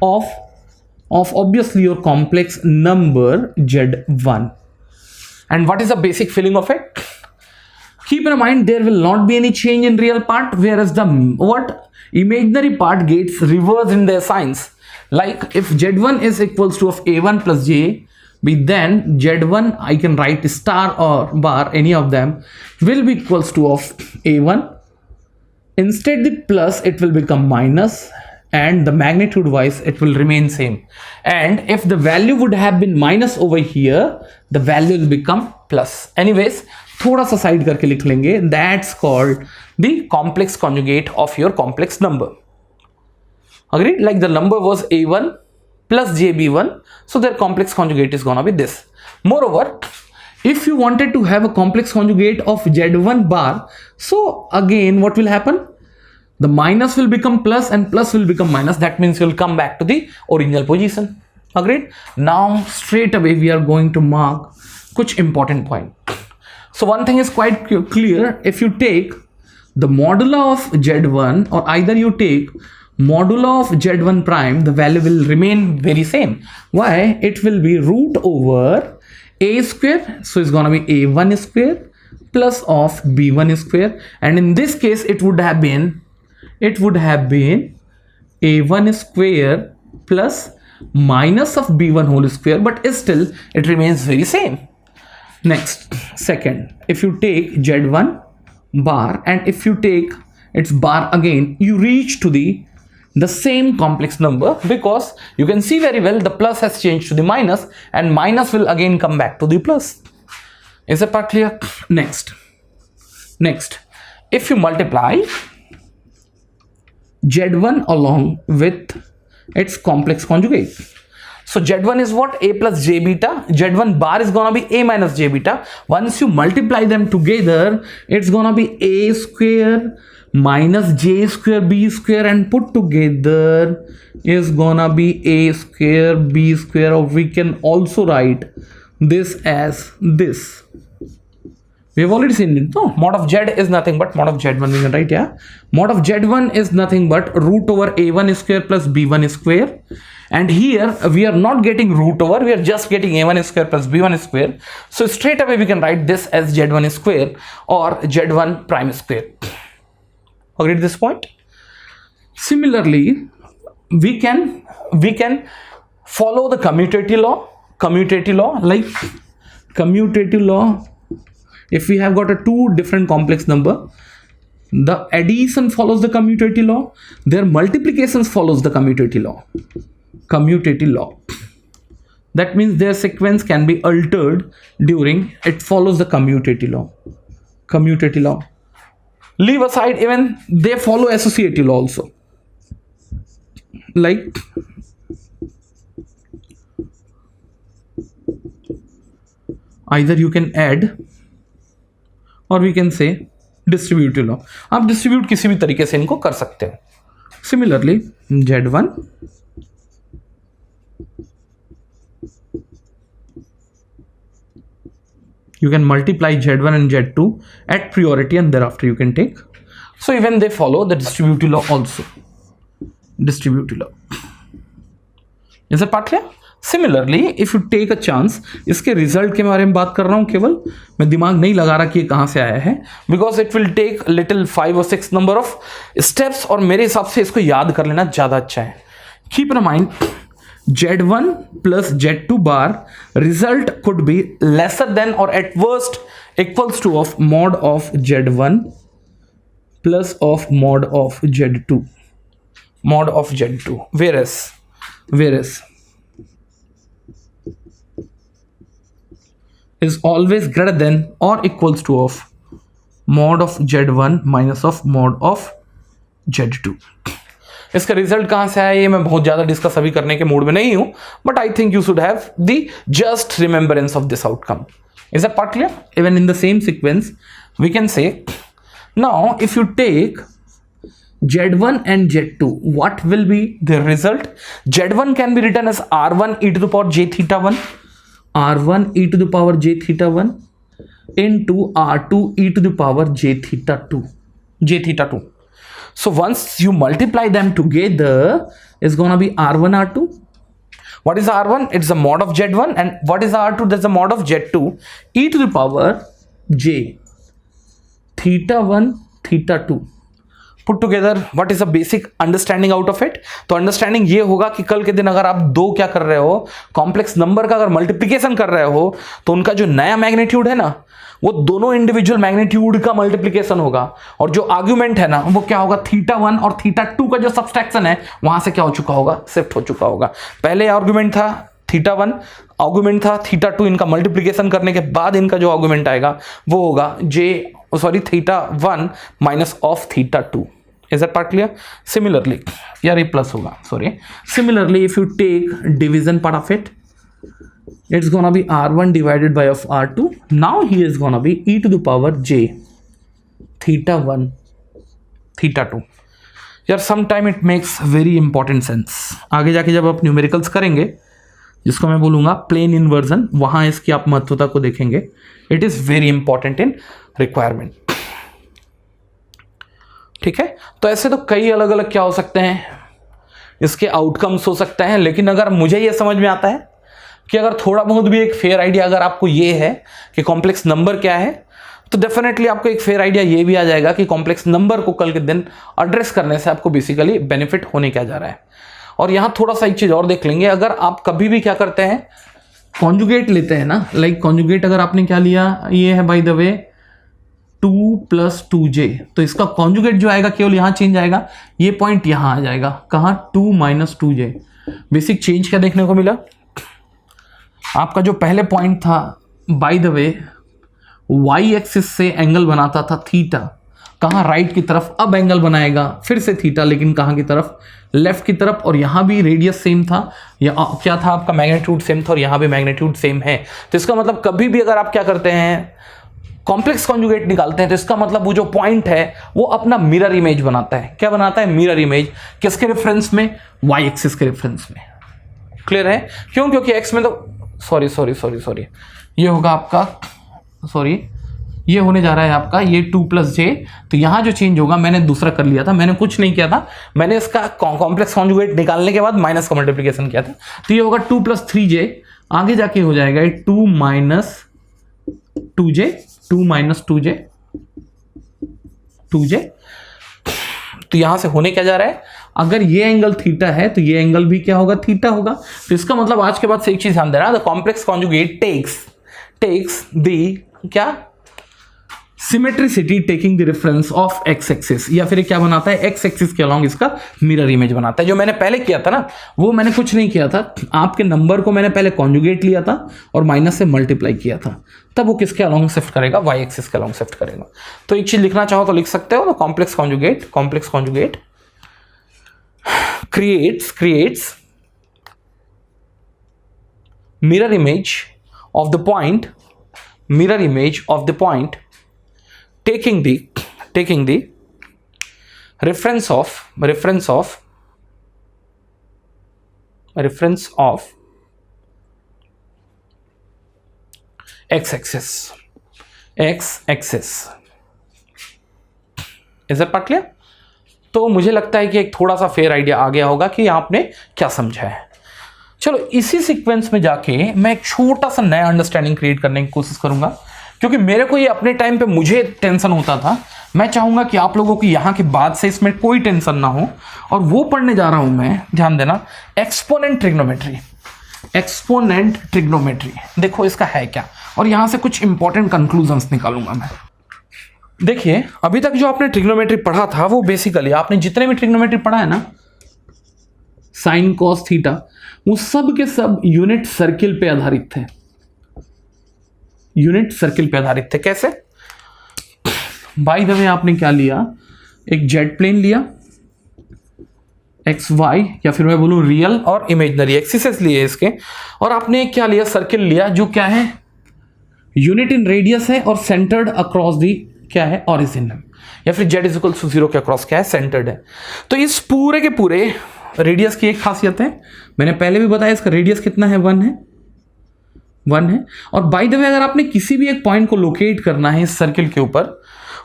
of obviously your complex number Z1. And what is the basic feeling of it? Keep in mind, there will not be any change in real part, whereas the imaginary part gets reversed in their signs. Like if Z1 is equals to of A1 plus JB, then Z1 I can write star or bar, any of them will be equals to of A1. Instead the plus, it will become minus, and the magnitude wise it will remain same. And if the value would have been minus over here, the value will become plus. Anyways, थोड़ा सा साइड करके लिख लेंगे. That's called the complex conjugate of your complex number. Agreed? Like the number was A1 plus JB1, so their complex conjugate is gonna be this. Moreover, if you wanted to have a complex conjugate of Z1 bar, so again what will happen? The minus will become plus and plus will become minus. That means you'll come back to the original position. Agreed? Now straight away we are going to mark kuch important point. So one thing is quite clear. If you take the modulo of Z1, or either you take modulo of Z1 prime, the value will remain very same. Why? It will be root over A square. So it's gonna be A1 square plus of B1 square. And in this case it would have been A1 square plus minus of B1 whole square, but still it remains very same. Next, second, if you take Z1 bar and if you take its bar again, you reach to the same complex number, because you can see very well the plus has changed to the minus, and minus will again come back to the plus. Is that part clear? Next, if you multiply Z1 along with its complex conjugate. So Z1 is what? A plus J beta. Z1 bar is gonna be A minus J beta. Once you multiply them together, it's gonna be A square minus J square B square, and put together is gonna be A square B square, or we can also write this as this. We have already seen it. No, mod of Z is nothing but mod of Z1. We can write, yeah. Mod of Z1 is nothing but root over A1 square plus B1 square. And here we are not getting root over, we are just getting A1 square plus B1 square. So straight away we can write this as Z1 square or Z1 prime square. Agreed at this point? Similarly, we can follow the commutative law. Like commutative law, if we have got a two different complex number, the addition follows the commutative law, their multiplications follows the commutative law. That means their sequence can be altered during, it follows the commutative law. Leave aside, even they follow associative law also. Like either you can add or we can say distributive law. आप distribute किसी भी तरीके से इनको कर सकते हो. Similarly, Z1 you can multiply Z1 and Z2 at priority and thereafter you can take. So even they follow the distributive law also. Distributive law. Is that part clear? Similarly, if you take a chance, इसके रिजल्ट के बारे में बात कर रहा हूं केवल, मैं दिमाग नहीं लगा रहा कि ये कहां से आया है, because it will take little 5 or 6 number of steps, और मेरे हिसाब से इसको याद कर लेना ज्यादा अच्छा है. Keep in mind Z1 plus Z2 bar result could be lesser than or at worst equals to of mod of Z1 plus of mod of Z2, mod of Z2, whereas is always greater than or equals to of mod of Z1 minus of mod of Z2. इसका रिजल्ट कहां से आया ये मैं बहुत ज्यादा डिस्कस अभी करने के मूड में नहीं हूं, but I think you should have the just remembrance of this outcome. Is that part clear? Even in the same sequence we can say now if you take Z1 and Z2, what will be the result? Z1 can be written as R1 e to the power j theta 1, R1 e to the power j theta 1 into R2 e to the power j theta 2. So once you multiply them together, it's gonna be R1 R2. What is R1? It's the mod of Z1, and what is R2? That's the mod of Z2 e to the power j theta 1 theta 2. Put together, what is the basic understanding out of it? तो अंडरस्टैंडिंग ये होगा कि कल के दिन अगर आप दो क्या कर रहे हो, कॉम्प्लेक्स नंबर का अगर मल्टीप्लिकेशन कर रहे हो, तो उनका जो नया मैग्नीट्यूड है ना, वो दोनों इंडिविजुअल मैग्नीट्यूड का मल्टीप्लिकेशन होगा, और जो आर्ग्यूमेंट है ना वो क्या होगा, थीटा 1 और थीटा 2 का जो सब्सट्रैक्शन है वहां से क्या हो चुका होगा, शिफ्ट हो चुका होगा. पहले आर्ग्यूमेंट था थीटा 1, आर्ग्यूमेंट था थीटा 2, इनका मल्टीप्लिकेशन करने के बाद इनका जो आर्ग्यूमेंट आएगा वो होगा theta 1 minus of theta 2. Is that part clear? Similarly, यार ये प्लस होगा, sorry. Similarly, if you take division part of it, it's gonna be R1 divided by of R2. Now here is gonna be e to the power j theta 1 theta 2. यार sometime it makes very important sense. आगे जाके जब आप न्यूमेरिकल्स करेंगे, जिसको मैं बोलूँगा प्लेन इन्वर्जन, वहाँ इसकी आप महत्वता को देखेंगे. It is very important in requirement. ठीक है, तो ऐसे तो कई अलग अलग क्या हो सकते हैं, इसके आउटकम्स हो सकते हैं, लेकिन अगर मुझे ये समझ में आता है कि अगर थोड़ा बहुत भी एक फेयर आइडिया अगर आपको ये है कि कॉम्प्लेक्स नंबर क्या है, तो डेफिनेटली आपको एक फेयर आइडिया ये भी आ जाएगा कि कॉम्प्लेक्स नंबर को कल के दिन एड्रेस करने से आपको बेसिकली बेनिफिट होने क्या जा रहा है. और यहाँ थोड़ा सा एक चीज़ और देख लेंगे, अगर आप कभी भी क्या करते हैं, कॉन्जुगेट लेते हैं ना, लाइक कॉन्जुगेट अगर आपने क्या लिया, ये है बाय द वे 2 + 2j, तो इसका कॉन्जुगेट जो आएगा केवल यहाँ चेंज आएगा, ये पॉइंट यहाँ आ जाएगा, कहाँ 2 - 2j. बेसिक चेंज क्या देखने को मिला, आपका जो पहले पॉइंट था bye the way y axis से एंगल बनाता था थीटा, कहाँ राइट की तरफ, अब एंगल बनाएगा फिर से थीटा, लेकिन कहाँ की तरफ, लेफ्ट की तरफ, और यहाँ भी रेडियस सेम था, या क्या था आपका मैग्नीट्यूड सेम था, और यहाँ भी मैग्नीट्यूड सेम है. तो इसका मतलब कभी भी अगर आप क्या करते हैं, कॉम्प्लेक्स कॉन्जुगेट निकालते हैं, तो इसका मतलब वो जो पॉइंट है वो अपना मिरर इमेज बनाता है. क्या बनाता है, मिरर इमेज. किसके रेफरेंस में, y एक्सिस के रेफरेंस में. क्लियर है? क्यों? क्योंकि x में तो सॉरी ये होगा आपका, ये होने जा रहा है आपका ये 2 + j. तो यहाँ जो चेंज होगा, मैंने दूसरा कर लिया था, मैंने कुछ नहीं किया था, मैंने इसका कॉम्प्लेक्स कॉन्जुगेट निकालने के बाद माइनस का मल्टीप्लिकेशन किया था. तो ये होगा 2 + 3j, आगे जाके हो जाएगा 2 - 2j, 2 - 2j. तो यहां से होने क्या जा रहा है, अगर ये एंगल थीटा है तो ये एंगल भी क्या होगा, थीटा होगा. तो इसका मतलब आज के बाद से एक चीज ध्यान देना, the complex conjugate takes the क्या, symmetricity taking the reference of X axis, या फिर क्या बनाता है, एक्स एक्सिस के अलॉन्ग इसका मिरर इमेज बनाता है. जो मैंने पहले किया था ना, वो मैंने कुछ नहीं किया था, आपके नंबर को मैंने पहले कॉन्जुगेट लिया था और माइनस से मल्टीप्लाई किया था, तब वो किसके अलॉन्ग शिफ्ट करेगा, वाई एक्सिस के अलॉन्ग शिफ्ट करेगा. तो एक चीज लिखना चाहो तो लिख सकते हो, तो complex conjugate creates mirror image of the point taking the reference of x-axis. X axis. Is it clear? तो मुझे लगता है कि एक थोड़ा सा फेयर आइडिया आ गया होगा कि आपने क्या समझा है। चलो इसी सीक्वेंस में जाके मैं एक छोटा सा नया अंडरस्टैंडिंग क्रिएट करने की कोशिश करूंगा, क्योंकि मेरे को ये अपने टाइम पे मुझे टेंशन होता था। मैं चाहूंगा कि आप लोगों को यहां के बाद से इसमें कोई टेंशन ना हो, और वो पढ़ने जा रहा हूं मैं, ध्यान देना, एक्सपोनेंट ट्रिग्नोमेट्री। एक्सपोनेंट ट्रिग्नोमेट्री देखो इसका है क्या, और यहां से कुछ इंपॉर्टेंट कंक्लूजन्स निकालूंगा मैं। देखिए अभी तक जो आपने ट्रिग्नोमेट्री पढ़ा था वो बेसिकली आपने जितने भी ट्रिग्नोमेट्री पढ़ा है ना, साइन कॉस थीटा, वो सब के सब यूनिट सर्किल पे आधारित थे। यूनिट सर्किल पे आधारित थे। कैसे? बाय द वे आपने क्या लिया, एक जेड प्लेन लिया, एक्स वाई, या फिर मैं बोलूं रियल और इमेजिनरी एक्सिस लिए इसके, और आपने क्या लिया, सर्किल लिया जो क्या है, यूनिट इन रेडियस है और सेंटर्ड अक्रॉस दी क्या है, ऑरिजिन है, या फिर जेड इज इक्वल टू 0 के अक्रॉस क्या है, सेंटर्ड है। तो इस पूरे के पूरे रेडियस की एक खासियत है, मैंने पहले भी बताया, इसका रेडियस कितना है, 1 है, 1 है। और बाय द वे अगर आपने किसी भी एक पॉइंट को लोकेट करना है इस सर्किल के ऊपर,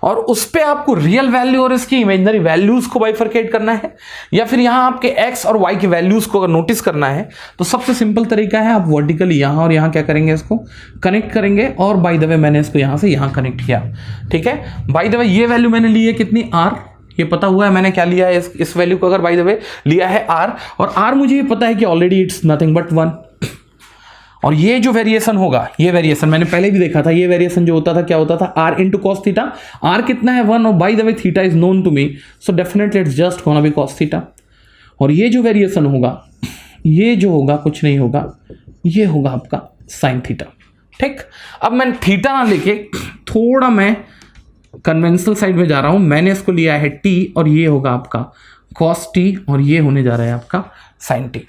और उस पे आपको रियल वैल्यू और इसकी इमेजिनरी वैल्यूज को बाइफरकेट करना है, या फिर यहां आपके एक्स और वाई की वैल्यूज को अगर नोटिस करना है, तो सबसे सिंपल तरीका है, आप वर्टिकली यहां और यहां क्या करेंगे, इसको कनेक्ट करेंगे। और बाय द वे मैंने इसको यहां से यहां कनेक्ट किया, ठीक है। बाय द वे ये वैल्यू मैंने ली है कितनी, आर, ये पता हुआ है मैंने क्या लिया है, इस वैल्यू को अगर बाय द वे लिया है आर, और आर मुझे ये पता है कि ऑलरेडी इट्स नथिंग बट 1। और ये जो वेरिएशन होगा, ये वेरिएशन मैंने पहले भी देखा था, ये वेरिएशन जो होता था क्या होता था, r into cos theta. R कितना है, 1, और by the way theta is known to me, so definitely it's just gonna be cos theta. और ये जो वेरिएशन होगा, ये जो होगा कुछ नहीं होगा, ये होगा आपका साइन थीटा, ठीक। अब मैं थीटा ना लेके थोड़ा मैं कन्वेंशनल साइड में जा रहा हूं, मैंने इसको लिया है टी, और ये होगा आपका कॉस टी, और ये होने जा रहा है आपका साइन टी,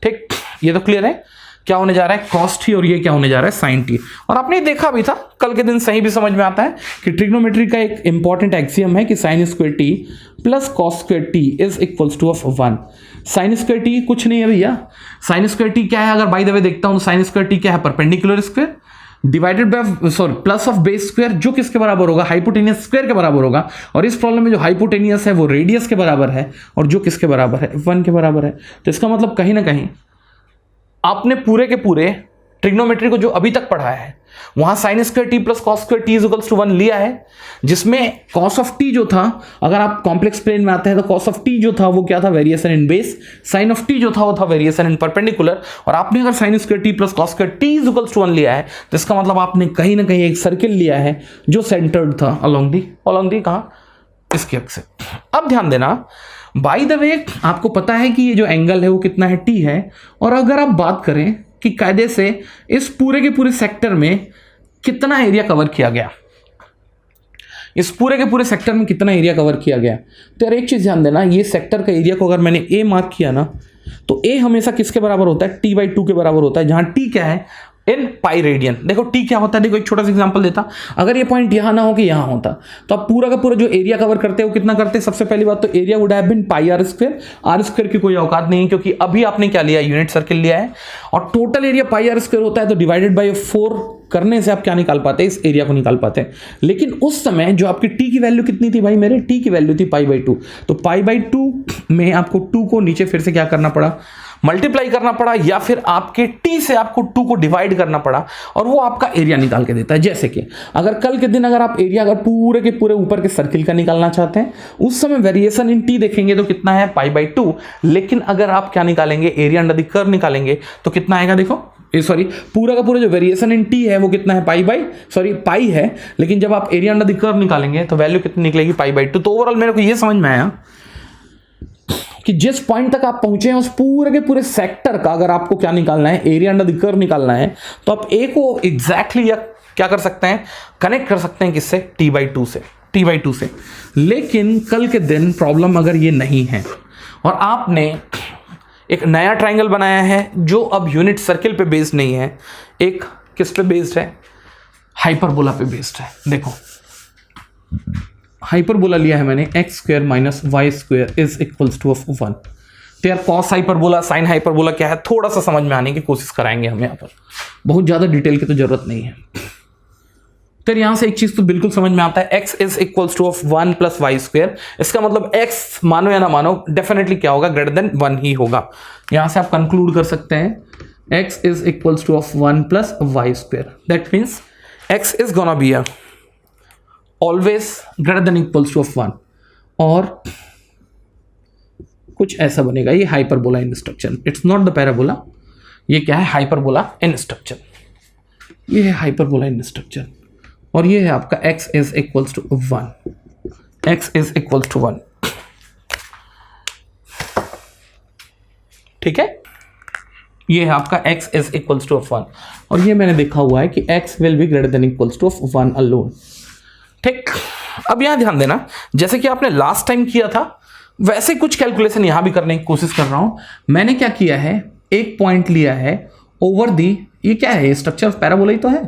ठीक। ये तो क्लियर है क्या होने जा रहा है, कॉस टी, और ये क्या होने जा रहा है, साइन टी। और आपने देखा भी था कल के दिन, सही भी समझ में आता है कि ट्रिग्नोमेट्री का एक इंपॉर्टेंट एक्सियम है कि sine square t plus cos square t is equals to 1। Sine square t कुछ नहीं है भैया, साइन स्क्वायर टी क्या है, अगर बाय द वे देखता हूं तो साइन स्क्वायर टी क्या है, perpendicular square divided by plus of base square, जो किसके बराबर होगा, हाइपोटेनियस स्क्वायर के बराबर होगा। और इस प्रॉब्लम में जो हाइपोटेनियस है वो रेडियस के बराबर है, और जो किसके बराबर है, 1 के बराबर है। तो इसका मतलब कहीं ना कहीं आपने पूरे के पूरे ट्रिग्नोमेट्री को जो अभी तक पढ़ा है, वहां sine square t plus cos square t is equals to 1 लिया है, जिसमें कॉस ऑफ टी जो था, अगर आप कॉम्प्लेक्स प्लेन में आते हैं तो कॉस ऑफ टी जो था वो क्या था, variation in base, sine of t जो था वो था वेरिएशन इन परपेंडिकुलर। और आपने अगर sine square t plus cos square t is equals to 1 लिया है, तो इसका मतलब आपने कहीं ना कहीं एक सर्किल लिया है जो सेंटर्ड था अलोंग दी कहाँ, इसके एक्सिस। अब ध्यान देना, बाय द वे आपको पता है कि ये जो एंगल है वो कितना है, टी है। और अगर आप बात करें कि कायदे से इस पूरे के पूरे सेक्टर में कितना एरिया कवर किया गया, इस पूरे के पूरे सेक्टर में कितना एरिया कवर किया गया, तो यार एक चीज ध्यान देना, ये सेक्टर का एरिया को अगर मैंने ए मार्क किया ना, तो ए हमेशा किसके बराबर होता है, t/2 के बराबर होता है, जहां टी क्या है, इन पाई रेडियन। देखो टी क्या होता है, देखो एक छोटा सा एग्जांपल देता, अगर ये पॉइंट यहां ना हो कि यहां होता, तो आप पूरा का पूरा जो एरिया कवर करते हो कितना करते हैं, सबसे पहली बात तो area would have been pi r square. R square की कोई औकात नहीं है, क्योंकि अभी आपने क्या लिया, यूनिट सर्किल लिया है, और total area pi r square होता है, तो डिवाइडेड बाय 4 करने से आप क्या निकाल पाते हैं, इस एरिया को निकाल पाते हैं। लेकिन उस समय जो आपकी टी की वैल्यू कितनी थी भाई, मेरे टी की वैल्यू थी पाई/2, तो पाई/2 में आपको 2 को नीचे फिर से क्या करना पड़ा, मल्टीप्लाई करना पड़ा, या फिर आपके टी से आपको 2 को डिवाइड करना पड़ा, और वो आपका एरिया निकाल के देता है। जैसे कि अगर कल के दिन अगर आप एरिया अगर पूरे के पूरे ऊपर के सर्किल का निकालना चाहते हैं, उस समय वेरिएशन इन टी देखेंगे तो कितना है, पाई/2। लेकिन अगर आप क्या निकालेंगे, एरिया अंडर द कर्व निकालेंगे, तो कितना आएगा, देखो सॉरी, पूरा का पूरा जो वेरिएशन इन टी है वो कितना है, पाई है। लेकिन जब आप एरिया अंडर द कर्व निकालेंगे तो वैल्यू कितनी निकलेगी, पाई/2। तो ओवरऑल मेरे को ये समझ में आया कि जिस पॉइंट तक आप पहुंचे हैं उस पूरे के पूरे सेक्टर का अगर आपको क्या निकालना है, एरिया अंडर द कर्व निकालना है, तो आप ए को एग्जैक्टली क्या कर सकते हैं, कनेक्ट कर सकते हैं किससे, t/2 से। लेकिन कल के दिन प्रॉब्लम अगर ये नहीं है और आपने एक नया ट्राइंगल बनाया है जो अब यूनिट सर्किल पे बेस्ड नहीं है, एक किस पे बेस्ड है, हाइपरबोला पे बेस्ड है। देखो हाइपरबोला लिया है मैंने, x² - y² is equals to 1। तो यार कॉस हाइपरबोला, साइन हाइपरबोला क्या है, थोड़ा सा समझ में आने की कोशिश कराएंगे हम यहाँ पर, बहुत ज़्यादा डिटेल की तो जरूरत नहीं है। तो यहां से एक चीज तो बिल्कुल समझ में आता है, x is equals to of 1 plus y square. इसका मतलब x मानो या ना मानो डेफिनेटली क्या होगा, ग्रेटर देन 1 ही होगा। यहां से आप कंक्लूड कर सकते हैं x is equals to of 1 plus y square. That means x is gonna be always greater than equals to of 1, और कुछ ऐसा बनेगा। ये hyperbola in structure, it's not the parabola. ये क्या है, हाइपरबोला इन स्ट्रक्चर। ये है हाइपरबोला इन स्ट्रक्चर, और ये है आपका x is equals to 1। x is equals to 1, ठीक है। ये है आपका x is equals to of 1, और ये मैंने देखा हुआ है कि x will be greater than equals to of 1 alone, ठीक। अब यहां ध्यान देना, जैसे कि आपने लास्ट टाइम किया था वैसे कुछ कैलकुलेशन यहां भी करने की कोशिश कर रहा हूं। मैंने क्या किया है, एक पॉइंट लिया है ओवर दी, ये क्या है, स्ट्रक्चर ऑफ पैराबोला ही तो है,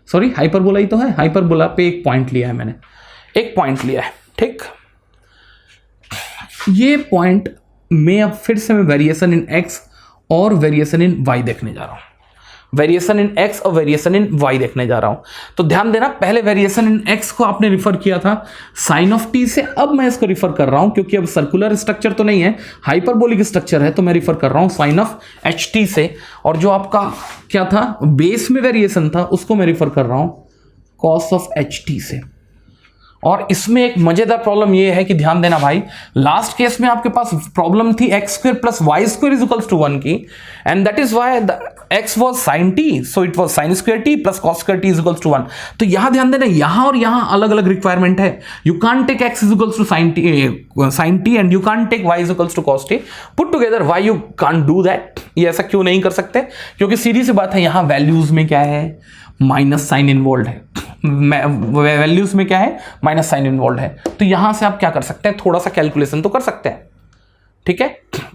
सॉरी हाइपरबोला ही तो है। हाइपरबोला पे एक पॉइंट लिया है मैंने, एक पॉइंट लिया है, ठीक। ये पॉइंट में अब फिर से मैं वेरिएशन इन x और वेरिएशन इन y देखने जा रहा हूं। वेरिएशन इन x और वेरिएशन इन y देखने जा रहा हूं। तो ध्यान देना, पहले वेरिएशन इन x को आपने रिफर किया था साइन ऑफ t से, अब मैं इसको रिफर कर रहा हूं क्योंकि अब सर्कुलर स्ट्रक्चर तो नहीं है, हाइपरबोलिक स्ट्रक्चर है, तो मैं रिफर कर रहा हूं साइन ऑफ ht से। और जो आपका क्या था, बेस में वेरिएशन था, उसको मैं रिफर कर रहा हूं कॉस ऑफ ht से। और इसमें एक मजेदार प्रॉब्लम ये है कि ध्यान देना भाई, लास्ट केस में आपके पास प्रॉब्लम थी x square plus y square is equals to 1 की, and that is why x was sin t, so it was sin square t plus cos square t is equals to 1। तो यहां ध्यान देना, यहां और यहां अलग अलग रिक्वायरमेंट है। You can't take x is equals to sin t and you can't take y is equals to cos t put together. Why you can't do that, ये ऐसा क्यों नहीं कर सकते, क्योंकि सीधी सी बात है, यहां वैल्यूज में क्या है, माइनस साइन इन्वॉल्व है। वैल्यूज में क्या है, माइनस साइन इन्वॉल्व है। तो यहां से आप क्या कर सकते हैं, थोड़ा सा कैलकुलेशन तो कर सकते हैं, ठीक है।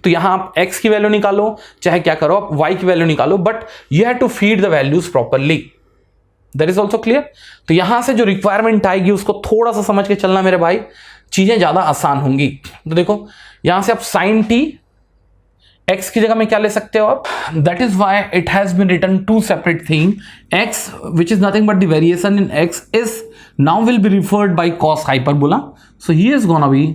तो यहां आप x की वैल्यू निकालो, चाहे क्या करो आप y की वैल्यू निकालो, but you have to feed the values properly. That is also clear. तो यहां से जो रिक्वायरमेंट आएगी उसको थोड़ा सा समझ के चलना मेरे भाई, चीजें ज्यादा आसान होंगी। तो देखो यहां से आप साइन t x की जगह में क्या ले सकते हो आप, that is why it has been written to separate thing. x which is nothing but the variation in x is now will be referred by cos hyperbola, so here is gonna be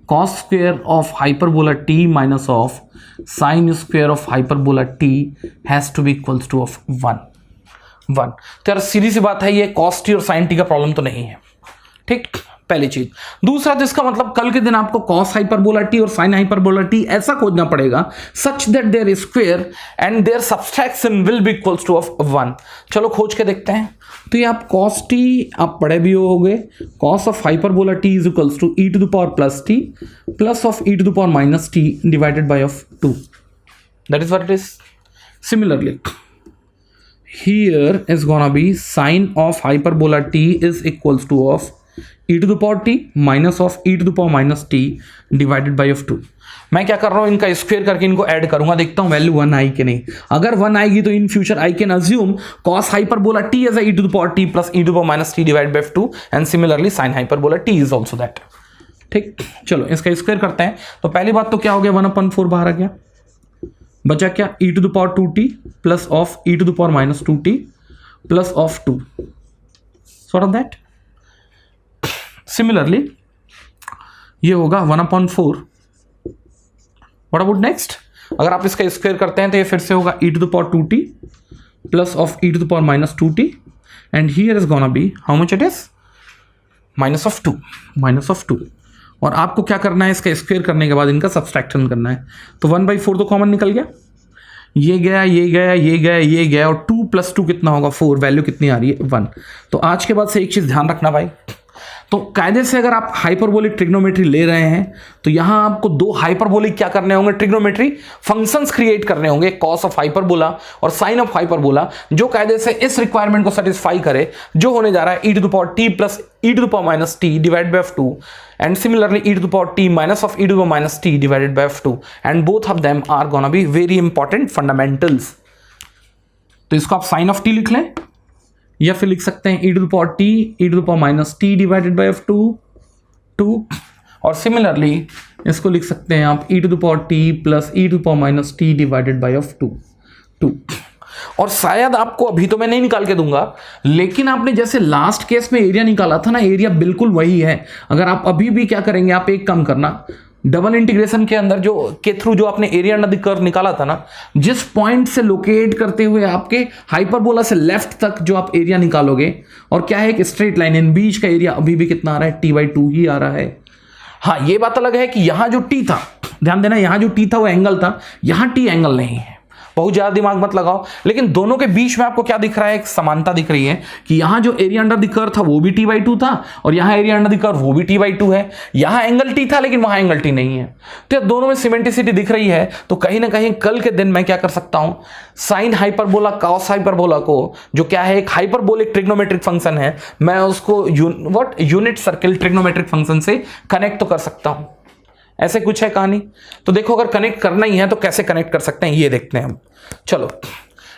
cos square of hyperbola t minus of sine square of hyperbola t has to be equals to of 1। तो यार सीधी सी बात है, ये cos t और sin t का प्रॉब्लम तो नहीं है, ठीक, पहली चीज। दूसरा, तो इसका मतलब कल के दिन आपको cos हाइपरबोला t और sin हाइपरबोला t ऐसा खोजना पड़ेगा such that their square and their subtraction will be equals to of 1। चलो खोज के देखते हैं। तो ये आप cos t आप पढ़े भी होगे, cos of hyperbola t is equals to e to the power plus t plus of e to the power minus t divided by of 2। That is what it is. Similarly here is gonna be sin of hyperbola t is equals to of e to the power t minus of e to the power minus t divided by of 2। मैं क्या कर रहा हूं, इनका स्क्वायर करके इनको ऐड करूंगा, देखता हूं वैल्यू 1 आई कि नहीं। अगर 1 आएगी तो in future I can assume cos hyperbola t as a e to the power t plus e to the power minus t divided by 2 and similarly sin hyperbola t is also that, ठीक। चलो इसका स्क्वायर करते हैं। तो पहली बात तो क्या हो गया, 1/4 बाहर आ गया, बचा क्या, e to the power 2t plus of e to the power minus 2t plus of 2, sort of that. Similarly ये होगा 1/4। व्हाट अबाउट नेक्स्ट, अगर आप इसका स्क्वायर करते हैं तो ये फिर से होगा e to the power 2t plus of e to the power minus 2t and here is gonna be how much it is, minus of 2। और आपको क्या करना है, इसका स्क्वायर करने के बाद इनका सब्सट्रैक्शन करना है। तो 1/4 तो कॉमन निकल गया, ये गया, ये गया, ये गया, ये गया, और 2 + 2 कितना होगा 4, वैल्यू कितनी आ रही है 1। तो आज के बाद से एक चीज ध्यान रखना भाई, तो कायदे से अगर आप हाइपरबोलिक ट्रिग्नोमेट्री ले रहे हैं तो यहां आपको दो हाइपरबोलिक क्या करने होंगे, ट्रिग्नोमेट्री फंक्शंस क्रिएट करने होंगे, कॉस ऑफ हाइपरबोला और साइन ऑफ हाइपरबोला, जो कायदे से इस रिक्वायरमेंट को सेटिस्फाई करे, जो होने जा रहा है e to the power t plus e to the power minus t divided by 2 and similarly e to the power t minus of e to the power minus t divided by f2 and both of them are gonna be very important fundamentals। तो इसको आप sin of t लिख लें या फिर लिख सकते हैं e to the power t e to the power minus t divided by f2 2, और सिमिलरली इसको लिख सकते हैं आप e to the power t plus e to the power minus t divided by of 2। और शायद आपको अभी तो मैं नहीं निकाल के दूंगा, लेकिन आपने जैसे लास्ट केस में एरिया निकाला था ना, एरिया बिल्कुल वही है। अगर आप अभी भी क्या करेंगे, आप एक काम करना, डबल इंटीग्रेशन के अंदर जो के थ्रू जो आपने एरिया अंडर द कर्व निकाला था ना, जिस पॉइंट से लोकेट करते हुए आपके हाइपरबोला से लेफ्ट तक जो आप एरिया निकालोगे, और क्या है, एक स्ट्रेट लाइन, इन बीच का एरिया अभी भी कितना आ रहा है, t/2 ही आ रहा है। हाँ, ये बात अलग है कि यहां जो t था, ध्यान देना, यहां जो t था वो एंगल था, यहां t एंगल नहीं है, बहुत ज्यादा दिमाग मत लगाओ। लेकिन दोनों के बीच में आपको क्या दिख रहा है, एक समानता दिख रही है कि यहां जो एरिया अंडर द कर्व था वो भी t/2 था, और यहां एरिया अंडर द कर्व वो भी t/2 है। यहां एंगल t था लेकिन वहां एंगल t नहीं है, तो दोनों में सिमेंटिसिटी दिख रही है। तो कहीं ना कहीं कल के दिन मैं क्या कर सकता हूं, साइन हाइपरबोला कॉस हाइपरबोला को, जो क्या है एक हाइपरबोलिक ट्रिग्नोमेट्रिक फंक्शन है, मैं उसको यूनिट सर्किल ट्रिग्नोमेट्रिक फंक्शन से कनेक्ट तो कर सकता हूं। ऐसे कुछ है कहानी। तो देखो, अगर कनेक्ट करना ही है तो कैसे कनेक्ट कर सकते हैं ये देखते हैं हम। चलो,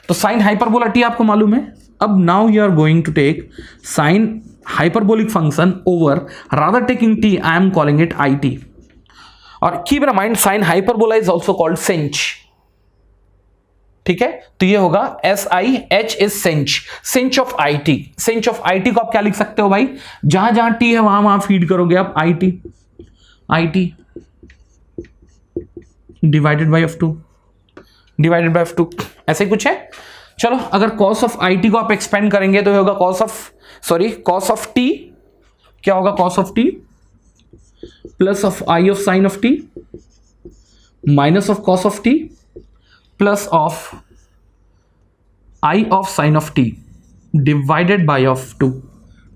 तो साइन हाइपरबोला टी आपको मालूम है। अब now you are going to take sine hyperbolic function over, rather taking t I'm calling it i t. और keep in mind sine hyperbola is also called sinh, ठीक है। तो ये होगा SIH is sinh, sinh of i t. Sinh of i t को आप क्या लिख सकते हो भाई, जहां जहां टी है वहां वहां फीड करोगे आप I T divided by F2, divided by F2, ऐसे कुछ है। चलो, अगर कॉस ऑफ आई टी को आप एक्सपेंड करेंगे तो होगा कॉस ऑफ टी, क्या होगा, cos of T plus of I of sine of T minus of cos of T plus of I of sine of T divided by F2,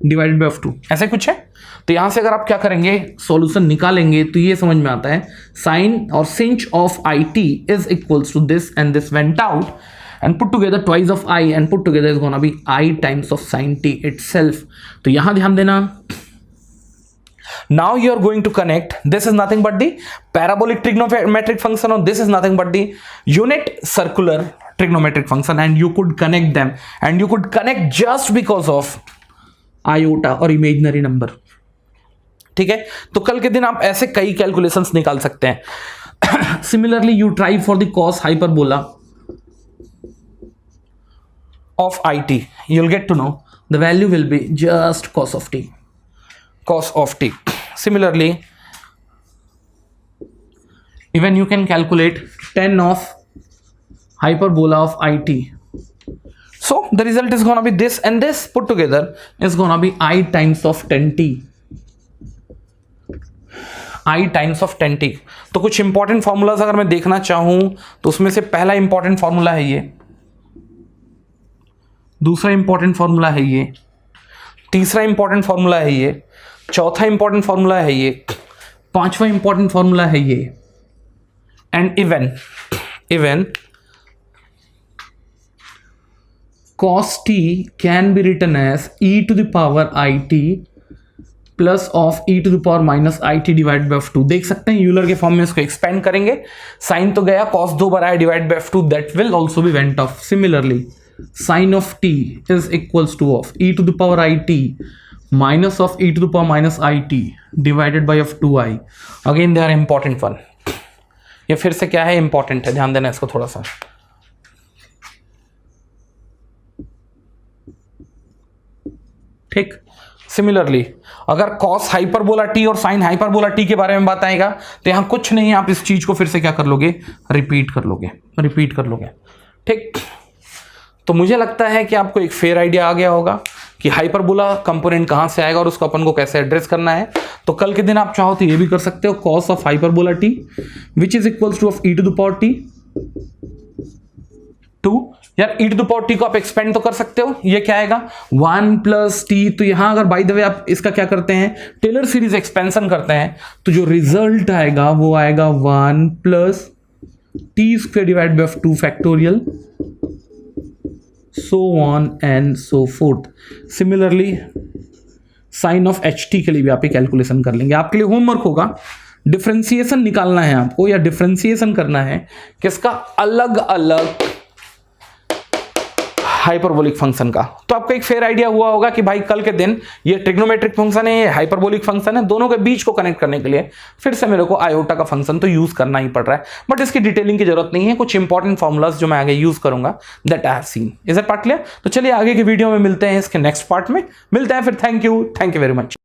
divided by F2, ऐसे कुछ है। तो यहां से अगर आप क्या करेंगे, सॉल्यूशन निकालेंगे, तो ये समझ में आता है साइन और sinh of i t is equals to this and this went out and put together twice of i and put together is gonna be i times of sine t itself. तो यहां ध्यान देना, now you are going to connect, this is nothing but the parabolic trigonometric function, or this is nothing but the unit circular trigonometric function, and you could connect them, and you could connect just because of iota और imaginary number, ठीक है। तो कल के दिन आप ऐसे कई कैलकुलेशंस निकाल सकते हैं। Similarly you try for the cos hyperbola of i T, you'll get to know the value will be just cos of t, cos of t. Similarly, even you can calculate tan of hyperbola of it. So the result is gonna be this, and this put together is gonna be I times of tan t, I times of tan t. तो कुछ इंपॉर्टेंट फॉर्मूलाज अगर मैं देखना चाहूं तो उसमें से पहला इंपॉर्टेंट फॉर्मूला है ये, दूसरा इंपॉर्टेंट फॉर्मूला है ये, तीसरा इंपॉर्टेंट फॉर्मूला है ये, चौथा इंपॉर्टेंट फॉर्मूला है ये, पांचवा इंपॉर्टेंट फॉर्मूला है ये, and even cos t can be written as e to the power it plus of e to the power minus it divide by F2। देख सकते हैं यूलर के फॉर्म में इसको एक्सपेंड करेंगे, साइन तो गया, cos 2 बार आया divide by F2, that will also be went of. Similarly sin of t is equals to of e to the power it minus of e to the power minus it divided by F2i. Again they are important one, ये फिर से क्या है, इंपॉर्टेंट है, ध्यान देना इसको थोड़ा सा। ठीक, सिमिलरली अगर कॉस हाइपरबोला टी और साइन हाइपरबोला टी के बारे में बात आएगा तो यहां कुछ नहीं है, आप इस चीज को फिर से क्या कर लोगे, रिपीट कर लोगे। ठीक, तो मुझे लगता है कि आपको एक फेयर आइडिया आ गया होगा कि हाइपरबोला कंपोनेंट कहां से आएगा और उसको अपन को कैसे एड्रेस करना है। तो कल के दिन आप चाहो तो ये भी कर सकते हो, cos of hyperbola t which is equals to of e to the power t 2, यार e to the power t को आप एक्सपेंड तो कर सकते हो, ये क्या आएगा 1 प्लस टी। तो यहां अगर बाय द वे आप इसका क्या करते हैं, टेलर सीरीज एक्सपेंशन करते हैं, तो जो रिजल्ट आएगा वो आएगा 1 plus T square divide by 2 factorial, so on and so forth. Similarly sin of ht के लिए भी आप ये कैलकुलेशन कर लेंगे। आपके लिए होमवर्क होगा, डिफरेंशिएशन निकालना है आपको, या डिफरेंशिएशन करना है किसका, अलग अलग हाइपरबोलिक फंक्शन का। तो आपको एक फेयर आइडिया हुआ होगा कि भाई कल के दिन ये ट्रिग्नोमेट्रिक फंक्शन है, ये हाइपरबोलिक फंक्शन है, दोनों के बीच को कनेक्ट करने के लिए फिर से मेरे को आयोटा का फंक्शन तो यूज करना ही पड़ रहा है, बट इसकी डिटेलिंग की जरूरत नहीं है। कुछ इंपॉर्टेंट फॉर्मुलाज जो मैं आगे यूज करूंगा, that I have seen. Is it part clear? तो चलिए आगे की वीडियो में मिलते हैं, इसके नेक्स्ट पार्ट में मिलते हैं फिर। Thank you very much.